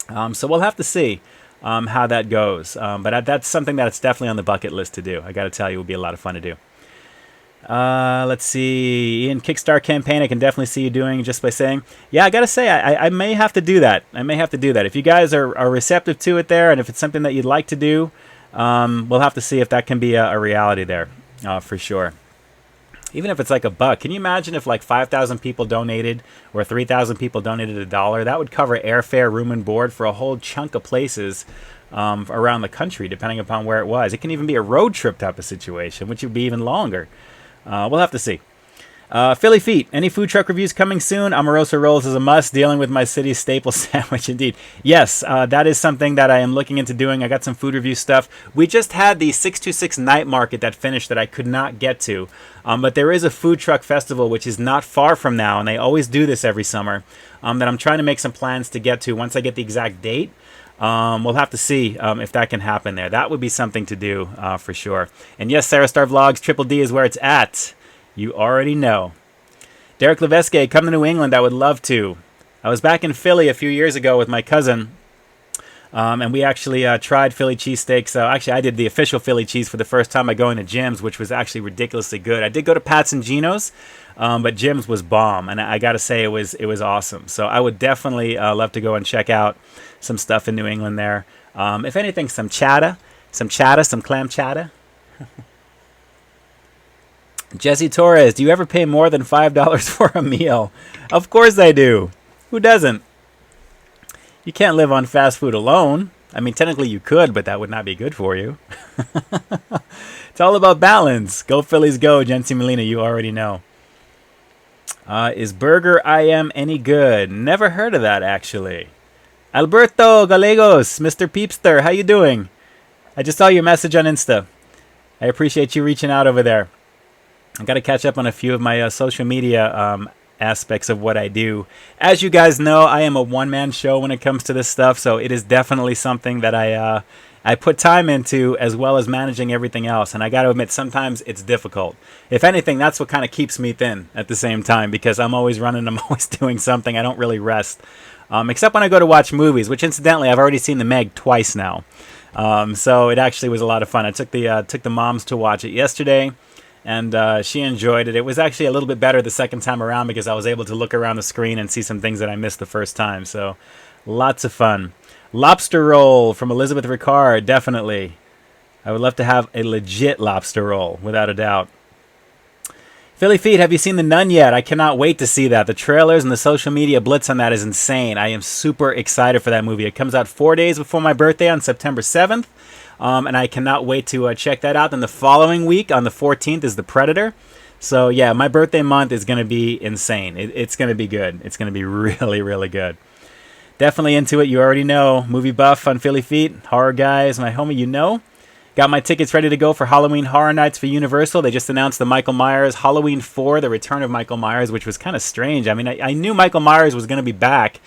So we'll have to see how that goes. But that's something that's definitely on the bucket list to do. I got to tell you, it would be a lot of fun to do. Let's see. In Kickstarter campaign, I can definitely see you doing, just by saying. Yeah, I got to say, I may have to do that. If you guys are receptive to it there, and if it's something that you'd like to do, we'll have to see if that can be a reality there, for sure. Even if it's like $1, can you imagine if like 5,000 people donated or 3,000 people donated $1? That would cover airfare, room and board for a whole chunk of places around the country, depending upon where it was. It can even be a road trip type of situation, which would be even longer. We'll have to see. Philly Feet, any food truck reviews coming soon? Amorosa Rolls is a must, dealing with my city's staple sandwich indeed. Yes, that is something that I am looking into doing. I got some food review stuff. We just had the 626 night market that finished that I could not get to. But there is a food truck festival which is not far from now, and they always do this every summer, that I'm trying to make some plans to get to. Once I get the exact date, we'll have to see if that can happen there. That would be something to do for sure. And yes, Sarah Star Vlogs, Triple D is where it's at. You already know. Derek Leveske, come to New England. I would love to. I was back in Philly a few years ago with my cousin, and we actually tried Philly cheesesteaks. So actually, I did the official Philly cheese for the first time by going to Jim's, which was actually ridiculously good. I did go to Pat's and Geno's, but Jim's was bomb, and I got to say it was awesome. So I would definitely love to go and check out some stuff in New England there. If anything, some clam chowder. Jesse Torres, do you ever pay more than $5 for a meal? Of course I do. Who doesn't? You can't live on fast food alone. I mean, technically you could, but that would not be good for you. It's all about balance. Go Phillies go, Jency Molina, you already know. Is Burger IM any good? Never heard of that, actually. Alberto Gallegos, Mr. Peepster, how you doing? I just saw your message on Insta. I appreciate you reaching out over there. I've got to catch up on a few of my social media aspects of what I do. As you guys know, I am a one-man show when it comes to this stuff, so it is definitely something that I put time into, as well as managing everything else. And I got to admit, sometimes it's difficult. If anything, that's what kind of keeps me thin at the same time, because I'm always running, I'm always doing something. I don't really rest, except when I go to watch movies, which incidentally, I've already seen The Meg twice now. So it actually was a lot of fun. I took the moms to watch it yesterday, and she enjoyed it. It was actually a little bit better the second time around because I was able to look around the screen and see some things that I missed the first time. So lots of fun. Lobster roll from Elizabeth Ricard, definitely. I would love to have a legit lobster roll, without a doubt. Philly Feet, have you seen The Nun yet? I cannot wait to see that. The trailers and the social media blitz on that is insane. I am super excited for that movie. It comes out 4 days before my birthday on September 7th. And I cannot wait to check that out. Then the following week, on the 14th, is The Predator. So yeah, my birthday month is going to be insane. It's going to be good. It's going to be really, really good. Definitely into it. You already know. Movie buff on Philly Feet. Horror guys, my homie, you know. Got my tickets ready to go for Halloween Horror Nights for Universal. They just announced the Michael Myers Halloween 4, The Return of Michael Myers, which was kind of strange. I mean, I knew Michael Myers was going to be back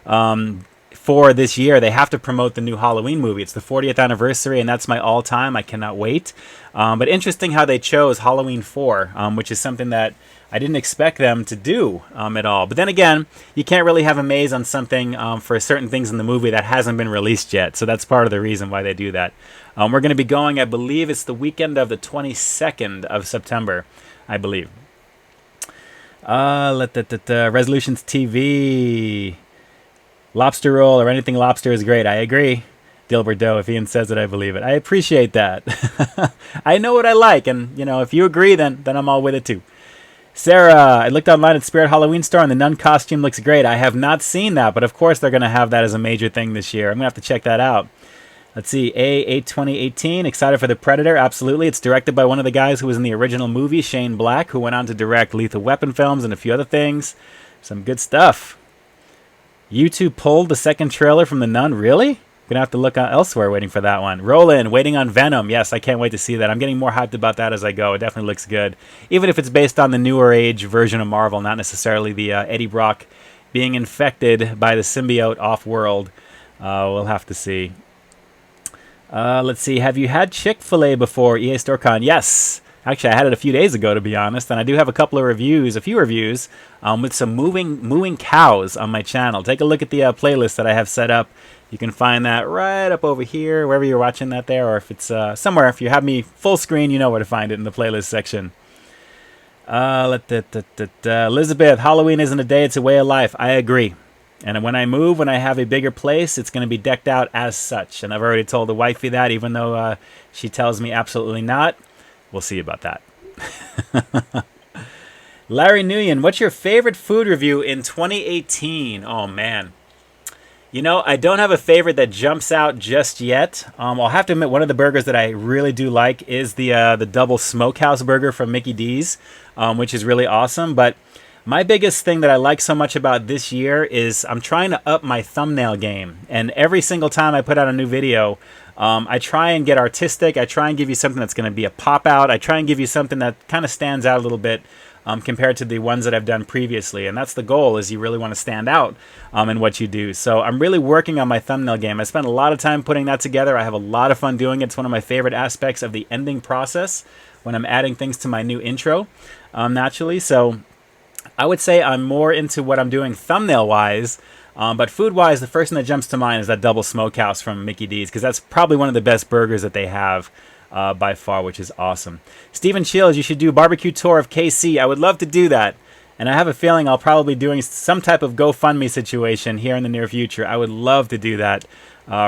for this year. They have to promote the new Halloween movie. It's the 40th anniversary, and that's my all-time. I cannot wait. But interesting how they chose Halloween 4, which is something that I didn't expect them to do at all. But then again, you can't really have a maze on something for certain things in the movie that hasn't been released yet. So that's part of the reason why they do that. We're going to be going, I believe it's the weekend of the 22nd of September, I believe. Resolutions TV. Lobster roll or anything lobster is great. I agree. Dilbert Doe, if Ian says it, I believe it. I appreciate that. I know what I like, and if you agree, then I'm all with it too. Sarah, I looked online at Spirit Halloween Store, and the nun costume looks great. I have not seen that, but of course they're going to have that as a major thing this year. I'm going to have to check that out. Let's see, A82018, excited for The Predator. Absolutely. It's directed by one of the guys who was in the original movie, Shane Black, who went on to direct Lethal Weapon films and a few other things. Some good stuff. YouTube pulled the second trailer from The Nun. Really? Gonna have to look elsewhere waiting for that one. Roland, waiting on Venom. Yes, I can't wait to see that. I'm getting more hyped about that as I go. It definitely looks good. Even if it's based on the newer age version of Marvel, not necessarily the Eddie Brock being infected by the symbiote off-world. We'll have to see. Let's see. Have you had Chick-fil-A before, EA StoreCon? Yes. Actually, I had it a few days ago, to be honest, and I do have a few reviews, with some mooing cows on my channel. Take a look at the playlist that I have set up. You can find that right up over here, wherever you're watching that there, or if it's somewhere. If you have me full screen, you know where to find it in the playlist section. Elizabeth, Halloween isn't a day, it's a way of life. I agree. And when I move, when I have a bigger place, it's going to be decked out as such. And I've already told the wifey that, even though she tells me absolutely not. We'll see about that. Larry Nguyen, what's your favorite food review in 2018? Oh, man. You know, I don't have a favorite that jumps out just yet. I'll have to admit, one of the burgers that I really do like is the double smokehouse burger from Mickey D's, which is really awesome. But my biggest thing that I like so much about this year is I'm trying to up my thumbnail game. And every single time I put out a new video, I try and get artistic. I try and give you something that's going to be a pop out. I try and give you something that kind of stands out a little bit compared to the ones that I've done previously. And that's the goal, is you really want to stand out in what you do. So I'm really working on my thumbnail game. I spent a lot of time putting that together. I have a lot of fun doing it. It's one of my favorite aspects of the ending process when I'm adding things to my new intro, naturally. So I would say I'm more into what I'm doing thumbnail-wise. But food-wise, the first thing that jumps to mind is that double smokehouse from Mickey D's, because that's probably one of the best burgers that they have by far, which is awesome. Stephen Shields, you should do a barbecue tour of KC. I would love to do that. And I have a feeling I'll probably be doing some type of GoFundMe situation here in the near future. I would love to do that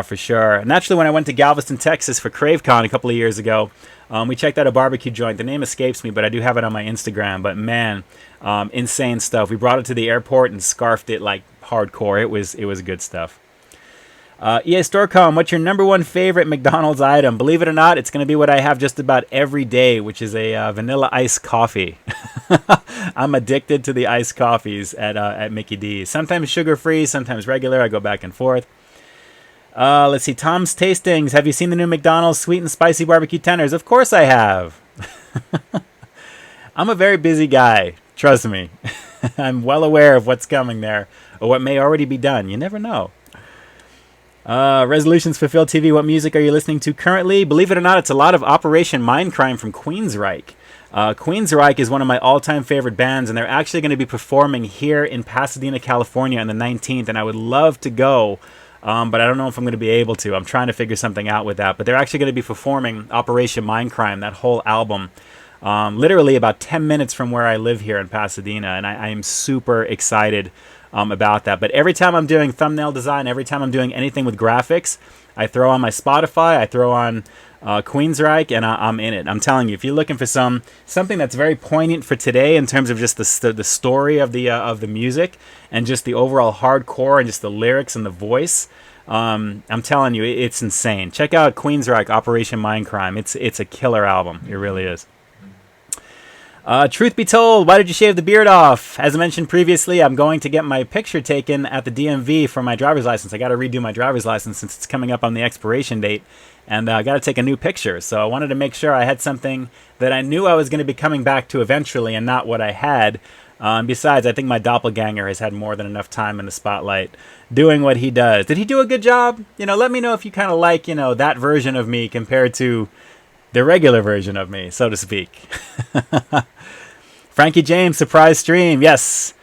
for sure. And actually, when I went to Galveston, Texas for CraveCon a couple of years ago, we checked out a barbecue joint. The name escapes me, but I do have it on my Instagram. But man, insane stuff. We brought it to the airport and scarfed it like hardcore. It was good stuff. EA Storecom, what's your number one favorite McDonald's item? Believe it or not, it's going to be what I have just about every day, which is a vanilla iced coffee. I'm addicted to the iced coffees at Mickey D's. Sometimes sugar-free, sometimes regular. I go back and forth. Let's see. Tom's Tastings. Have you seen the new McDonald's sweet and spicy barbecue tenders? Of course I have. I'm a very busy guy. Trust me. I'm well aware of what's coming there, or what may already be done. You never know. Resolutions Fulfilled TV. What music are you listening to currently? Believe it or not, it's a lot of Operation Mindcrime from Queensryche. Queensryche is one of my all-time favorite bands, and they're actually going to be performing here in Pasadena, California on the 19th, and I would love to go, but I don't know if I'm going to be able to. I'm trying to figure something out with that, but they're actually going to be performing Operation Mindcrime, that whole album, literally about 10 minutes from where I live here in Pasadena, and I am super excited about that. But every time I'm doing thumbnail design, every time I'm doing anything with graphics, I throw on my Spotify, I throw on Queensryche, and I'm in it. I'm telling you, if you're looking for something that's very poignant for today in terms of just the story of the music and just the overall hardcore and just the lyrics and the voice, I'm telling you, it's insane. Check out Queensryche, Operation Mindcrime. It's a killer album. It really is. Truth be told, why did you shave the beard off? As I mentioned previously, I'm going to get my picture taken at the DMV for my driver's license. I got to redo my driver's license since it's coming up on the expiration date, and I got to take a new picture. So I wanted to make sure I had something that I knew I was going to be coming back to eventually, and not what I had. Besides, I think my doppelganger has had more than enough time in the spotlight doing what he does. Did he do a good job? Let me know if you kind of like, that version of me compared to the regular version of me, so to speak. Frankie James, surprise stream. Yes,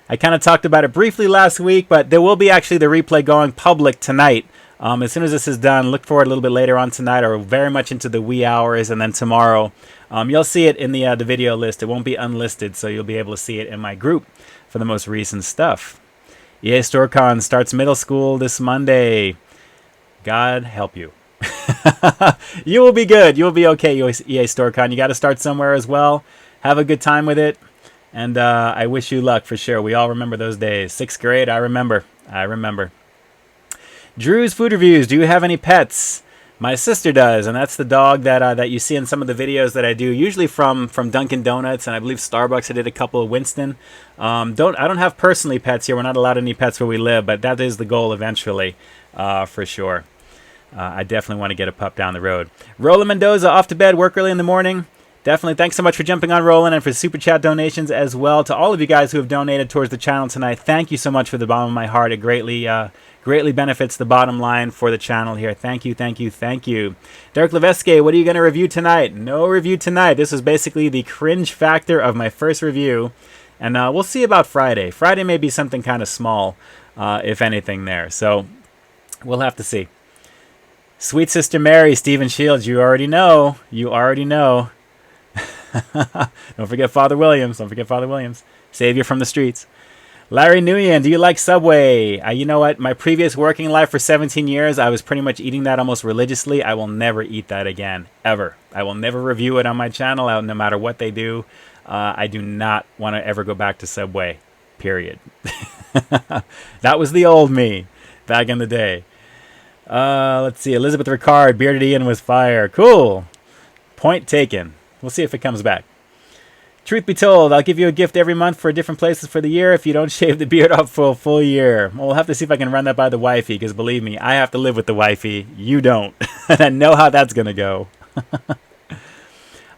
I kind of talked about it briefly last week, but there will be actually the replay going public tonight. As soon as this is done, look for it a little bit later on tonight, or very much into the wee hours, and then tomorrow. You'll see it in the video list. It won't be unlisted, so you'll be able to see it in my group for the most recent stuff. EA StoreCon starts middle school this Monday. God help you. You will be good. You'll be okay, EA StoreCon. You got to start somewhere as well. Have a good time with it. And I wish you luck for sure. We all remember those days. 6th grade, I remember. Drew's Food Reviews. Do you have any pets? My sister does, and that's the dog that you see in some of the videos that I do, usually from Dunkin' Donuts, and I believe Starbucks. I did a couple of Winston. I don't have personally pets here. We're not allowed any pets where we live, but that is the goal eventually, for sure. I definitely want to get a pup down the road. Roland Mendoza, off to bed, work early in the morning. Definitely. Thanks so much for jumping on, Roland, and for super chat donations as well. To all of you guys who have donated towards the channel tonight, thank you so much for the bottom of my heart. It greatly benefits the bottom line for the channel here. Thank you, thank you, thank you. Derek Levesque, what are you going to review tonight? No review tonight. This was basically the cringe factor of my first review, and we'll see about Friday. Friday may be something kind of small, if anything there. So we'll have to see. Sweet Sister Mary, Stephen Shields, you already know. You already know. Don't forget Father Williams. Don't forget Father Williams. Savior from the streets. Larry Nguyen, do you like Subway? You know what? My previous working life for 17 years, I was pretty much eating that almost religiously. I will never eat that again. Ever. I will never review it on my channel, no matter what they do. I do not want to ever go back to Subway. Period. That was the old me. Back in the day. Let's see. Elizabeth Ricard, Bearded Ian was fire. Cool. Point taken. We'll see if it comes back. Truth be told, I'll give you a gift every month for different places for the year if you don't shave the beard off for a full year. Well, we'll have to see if I can run that by the wifey, because believe me, I have to live with the wifey. You don't. And I know how that's going to go.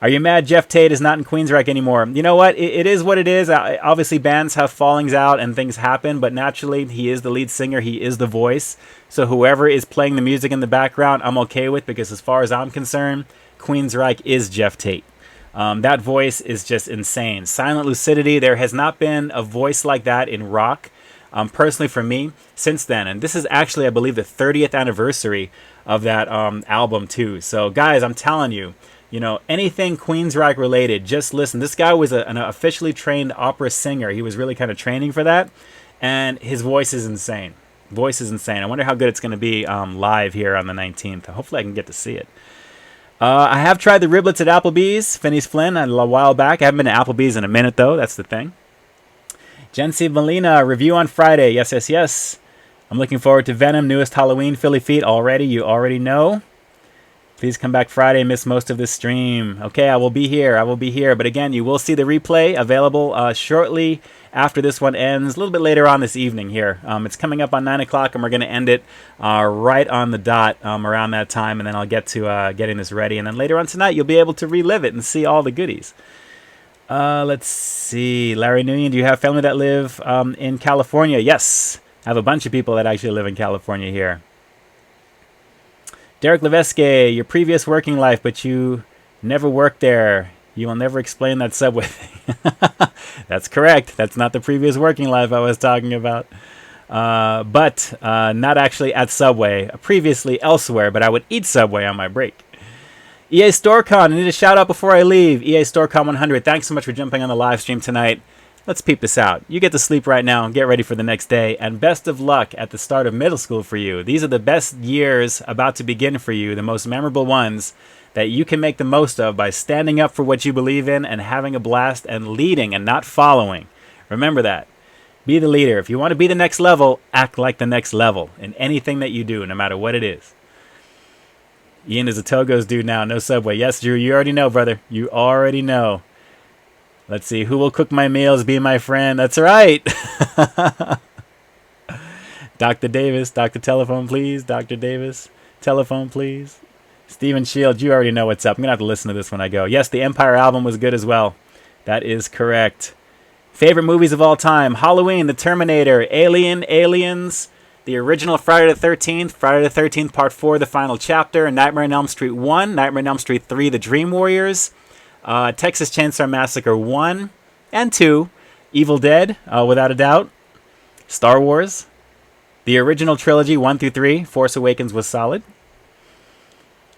Are you mad Jeff Tate is not in Queensryche anymore? You know what? It is what it is. Obviously, bands have fallings out and things happen, but naturally, he is the lead singer. He is the voice. So whoever is playing the music in the background, I'm okay with, because as far as I'm concerned, Queensryche is Jeff Tate. That voice is just insane. Silent lucidity. There has not been a voice like that in rock, personally for me, since then. And this is actually, I believe, the 30th anniversary of that album too. So guys, I'm telling you, anything Queensryche related, just listen. This guy was an officially trained opera singer. He was really kind of training for that. And his voice is insane. Voice is insane. I wonder how good it's going to be live here on the 19th. Hopefully I can get to see it. I have tried the riblets at Applebee's, Phineas Flynn, a while back. I haven't been to Applebee's in a minute, though. That's the thing. Jen C. Molina, review on Friday. Yes, yes, yes. I'm looking forward to Venom, newest Halloween Philly Feet already. You already know. Please come back Friday. Miss most of this stream. Okay, I will be here. I will be here. But again, you will see the replay available shortly after this one ends. A little bit later on this evening here. It's coming up on 9 o'clock, and we're going to end it right on the dot around that time. And then I'll get to getting this ready. And then later on tonight, you'll be able to relive it and see all the goodies. Let's see. Larry Nguyen, do you have family that live in California? Yes. I have a bunch of people that actually live in California here. Derek Levesque, your previous working life, but you never worked there. You will never explain that Subway thing. That's correct. That's not the previous working life I was talking about. But not actually at Subway. Previously elsewhere, but I would eat Subway on my break. EA StoreCon, I need a shout out before I leave. EA StoreCon 100, thanks so much for jumping on the live stream tonight. Let's peep this out. You get to sleep right now and get ready for the next day. And best of luck at the start of middle school for you. These are the best years about to begin for you, the most memorable ones that you can make the most of by standing up for what you believe in and having a blast and leading and not following. Remember that. Be the leader. If you want to be the next level, act like the next level in anything that you do, no matter what it is. Ian is a Togo's dude now, no Subway. Yes, Drew, you already know, brother. You already know. Let's see, who will cook my meals, be my friend? That's right. Dr. Davis, Dr. Telephone, please. Dr. Davis, telephone, please. Steven Shields, you already know what's up. I'm going to have to listen to this when I go. Yes, the Empire album was good as well. That is correct. Favorite movies of all time. Halloween, The Terminator, Alien, Aliens, the original Friday the 13th, Friday the 13th Part 4, The Final Chapter, Nightmare on Elm Street 1, Nightmare on Elm Street 3, The Dream Warriors, Texas Chainsaw Massacre 1 and 2, Evil Dead, without a doubt, Star Wars, the original trilogy 1 through 3, Force Awakens was solid.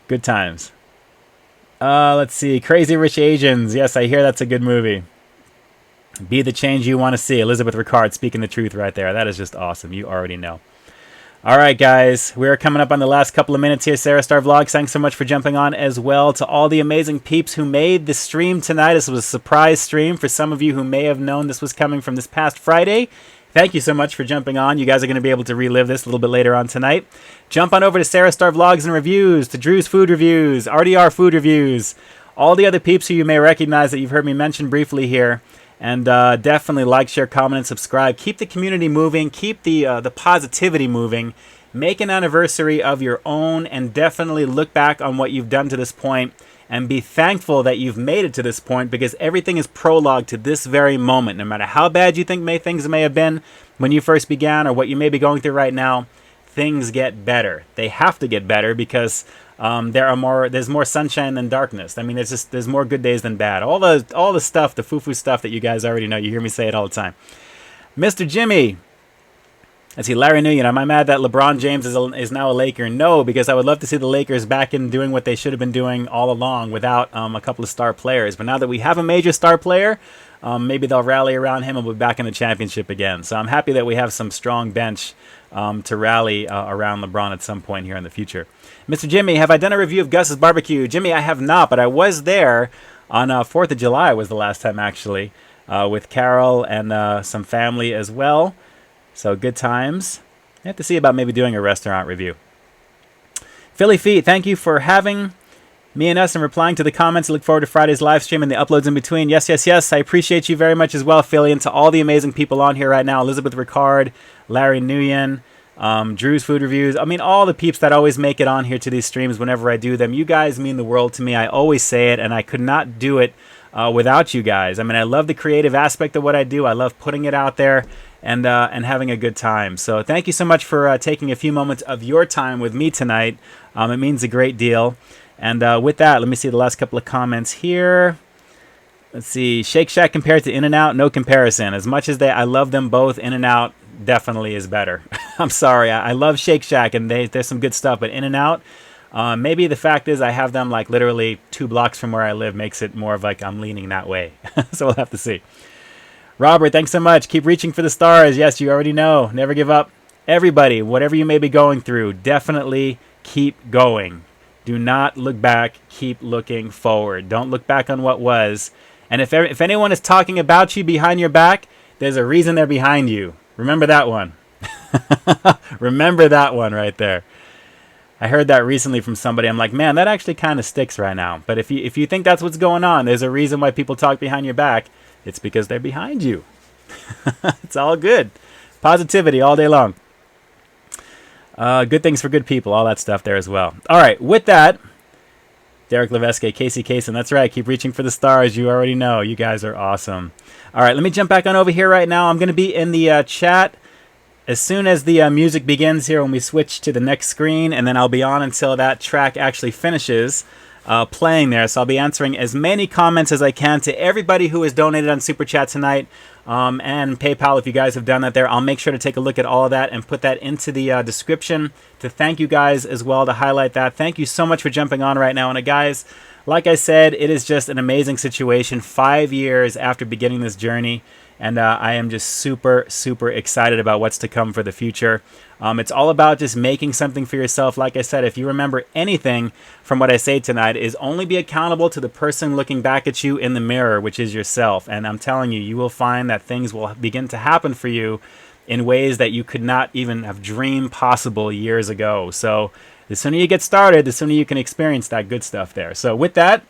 Good times. Let's see, Crazy Rich Asians, yes, I hear that's a good movie. Be the change you want to see, Elizabeth Ricard speaking the truth right there. That is just awesome, you already know. All right, guys, we're coming up on the last couple of minutes here. Sarah Star Vlogs, thanks so much for jumping on as well. To all the amazing peeps who made the stream tonight, this was a surprise stream for some of you who may have known this was coming from this past Friday. Thank you so much for jumping on. You guys are going to be able to relive this a little bit later on tonight. Jump on over to Sarah Star Vlogs and Reviews, to Drew's Food Reviews, RDR Food Reviews, all the other peeps who you may recognize that you've heard me mention briefly here. And definitely like, share, comment, and subscribe. Keep the community moving. Keep the positivity moving. Make an anniversary of your own, and definitely look back on what you've done to this point and be thankful that you've made it to this point, because everything is prologue to this very moment. No matter how bad you think things may have been when you first began, or what you may be going through right now, things get better. They have to get better, because there's more sunshine than darkness. I mean, there's more good days than bad. All the stuff, the foo-foo stuff that you guys already know. You hear me say it all the time. Mr. Jimmy. Let's see, Larry Nguyen. Am I mad that LeBron James is now a Laker? No, because I would love to see the Lakers back in doing what they should have been doing all along without a couple of star players. But now that we have a major star player, maybe they'll rally around him and we'll be back in the championship again. So I'm happy that we have some strong bench to rally around LeBron at some point here in the future. Mr. Jimmy, have I done a review of Gus's Barbecue? Jimmy, I have not, but I was there on 4th of July was the last time, actually, with Carol and some family as well. So good times. I have to see about maybe doing a restaurant review. Philly Feet, thank you for having me and us and replying to the comments. I look forward to Friday's live stream and the uploads in between. Yes, yes, yes. I appreciate you very much as well, Philly, and to all the amazing people on here right now. Elizabeth Ricard, Larry Nguyen, Drew's Food Reviews. I mean, all the peeps that always make it on here to these streams whenever I do them. You guys mean the world to me. I always say it, and I could not do it without you guys. I mean, I love the creative aspect of what I do. I love putting it out there and having a good time. So thank you so much for taking a few moments of your time with me tonight. It means a great deal. And with that, let me see the last couple of comments here. Let's see. Shake Shack compared to In-N-Out, no comparison. As much as I love them both, In-N-Out definitely is better. I'm sorry. I love Shake Shack, and there's some good stuff. But In-N-Out, maybe the fact is I have them like literally 2 blocks from where I live makes it more of like I'm leaning that way. So we'll have to see. Robert, thanks so much. Keep reaching for the stars. Yes, you already know. Never give up. Everybody, whatever you may be going through, definitely keep going. Do not look back. Keep looking forward. Don't look back on what was. And if anyone is talking about you behind your back, there's a reason they're behind you. Remember that one. Remember that one right there. I heard that recently from somebody. I'm like, man, that actually kind of sticks right now. But if you think that's what's going on, there's a reason why people talk behind your back. It's because they're behind you. It's all good. Positivity all day long. Good things for good people, all that stuff there as well. All right, with that, Derek Levesque, Casey Kasem, that's right. Keep reaching for the stars. You already know. You guys are awesome. All right, let me jump back on over here right now. I'm going to be in the chat as soon as the music begins here when we switch to the next screen, and then I'll be on until that track actually finishes playing there. So I'll be answering as many comments as I can to everybody who has donated on Super Chat tonight. And PayPal, if you guys have done that there, I'll make sure to take a look at all of that and put that into the description to thank you guys as well, to highlight that. Thank you so much for jumping on right now. And guys, like I said, it is just an amazing situation 5 years after beginning this journey. And I am just super, super excited about what's to come for the future. It's all about just making something for yourself. Like I said, if you remember anything from what I say tonight, is only be accountable to the person looking back at you in the mirror, which is yourself. And I'm telling you, you will find that things will begin to happen for you in ways that you could not even have dreamed possible years ago. So the sooner you get started, the sooner you can experience that good stuff there. So with that,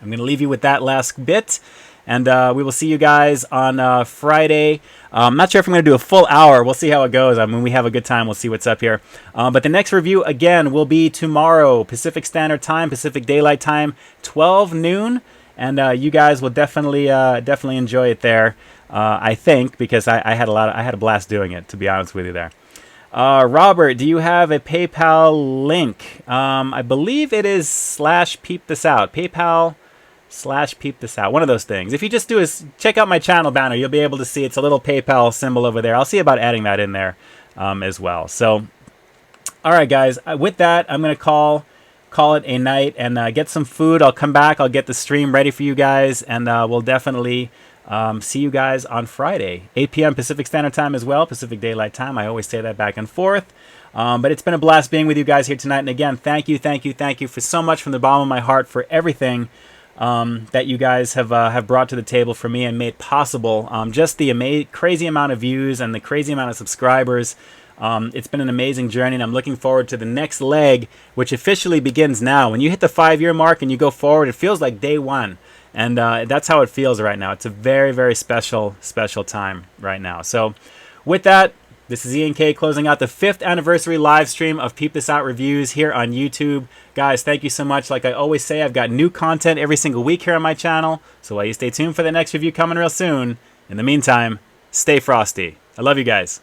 I'm going to leave you with that last bit. And we will see you guys on Friday. I'm not sure if I'm going to do a full hour. We'll see how it goes. I mean, we have a good time. We'll see what's up here. But the next review, again, will be tomorrow, Pacific Standard Time, Pacific Daylight Time, 12 noon. And you guys will definitely enjoy it there, I think, because I had a blast doing it, to be honest with you there. Robert, do you have a PayPal link? I believe it is /Peep This Out. PayPal /Peep This Out, one of those things. If you just do is check out my channel banner, you'll be able to see it's a little PayPal symbol over there. I'll see about adding that in there as well. So, all right, guys. With that, I'm gonna call it a night and get some food. I'll come back. I'll get the stream ready for you guys, and we'll definitely see you guys on Friday, 8 p.m. Pacific Standard Time as well, Pacific Daylight Time. I always say that back and forth. But it's been a blast being with you guys here tonight. And again, thank you for so much from the bottom of my heart for everything that you guys have brought to the table for me and made possible. Just the crazy amount of views and the crazy amount of subscribers. It's been an amazing journey, and I'm looking forward to the next leg, which officially begins now. When you hit the 5-year mark and you go forward, it feels like day one. And that's how it feels right now. It's a very, very special time right now. So with that, this is Ian K closing out the 5th anniversary live stream of Peep This Out Reviews here on YouTube. Guys, thank you so much. Like I always say, I've got new content every single week here on my channel. So while you stay tuned for the next review coming real soon, in the meantime, stay frosty. I love you guys.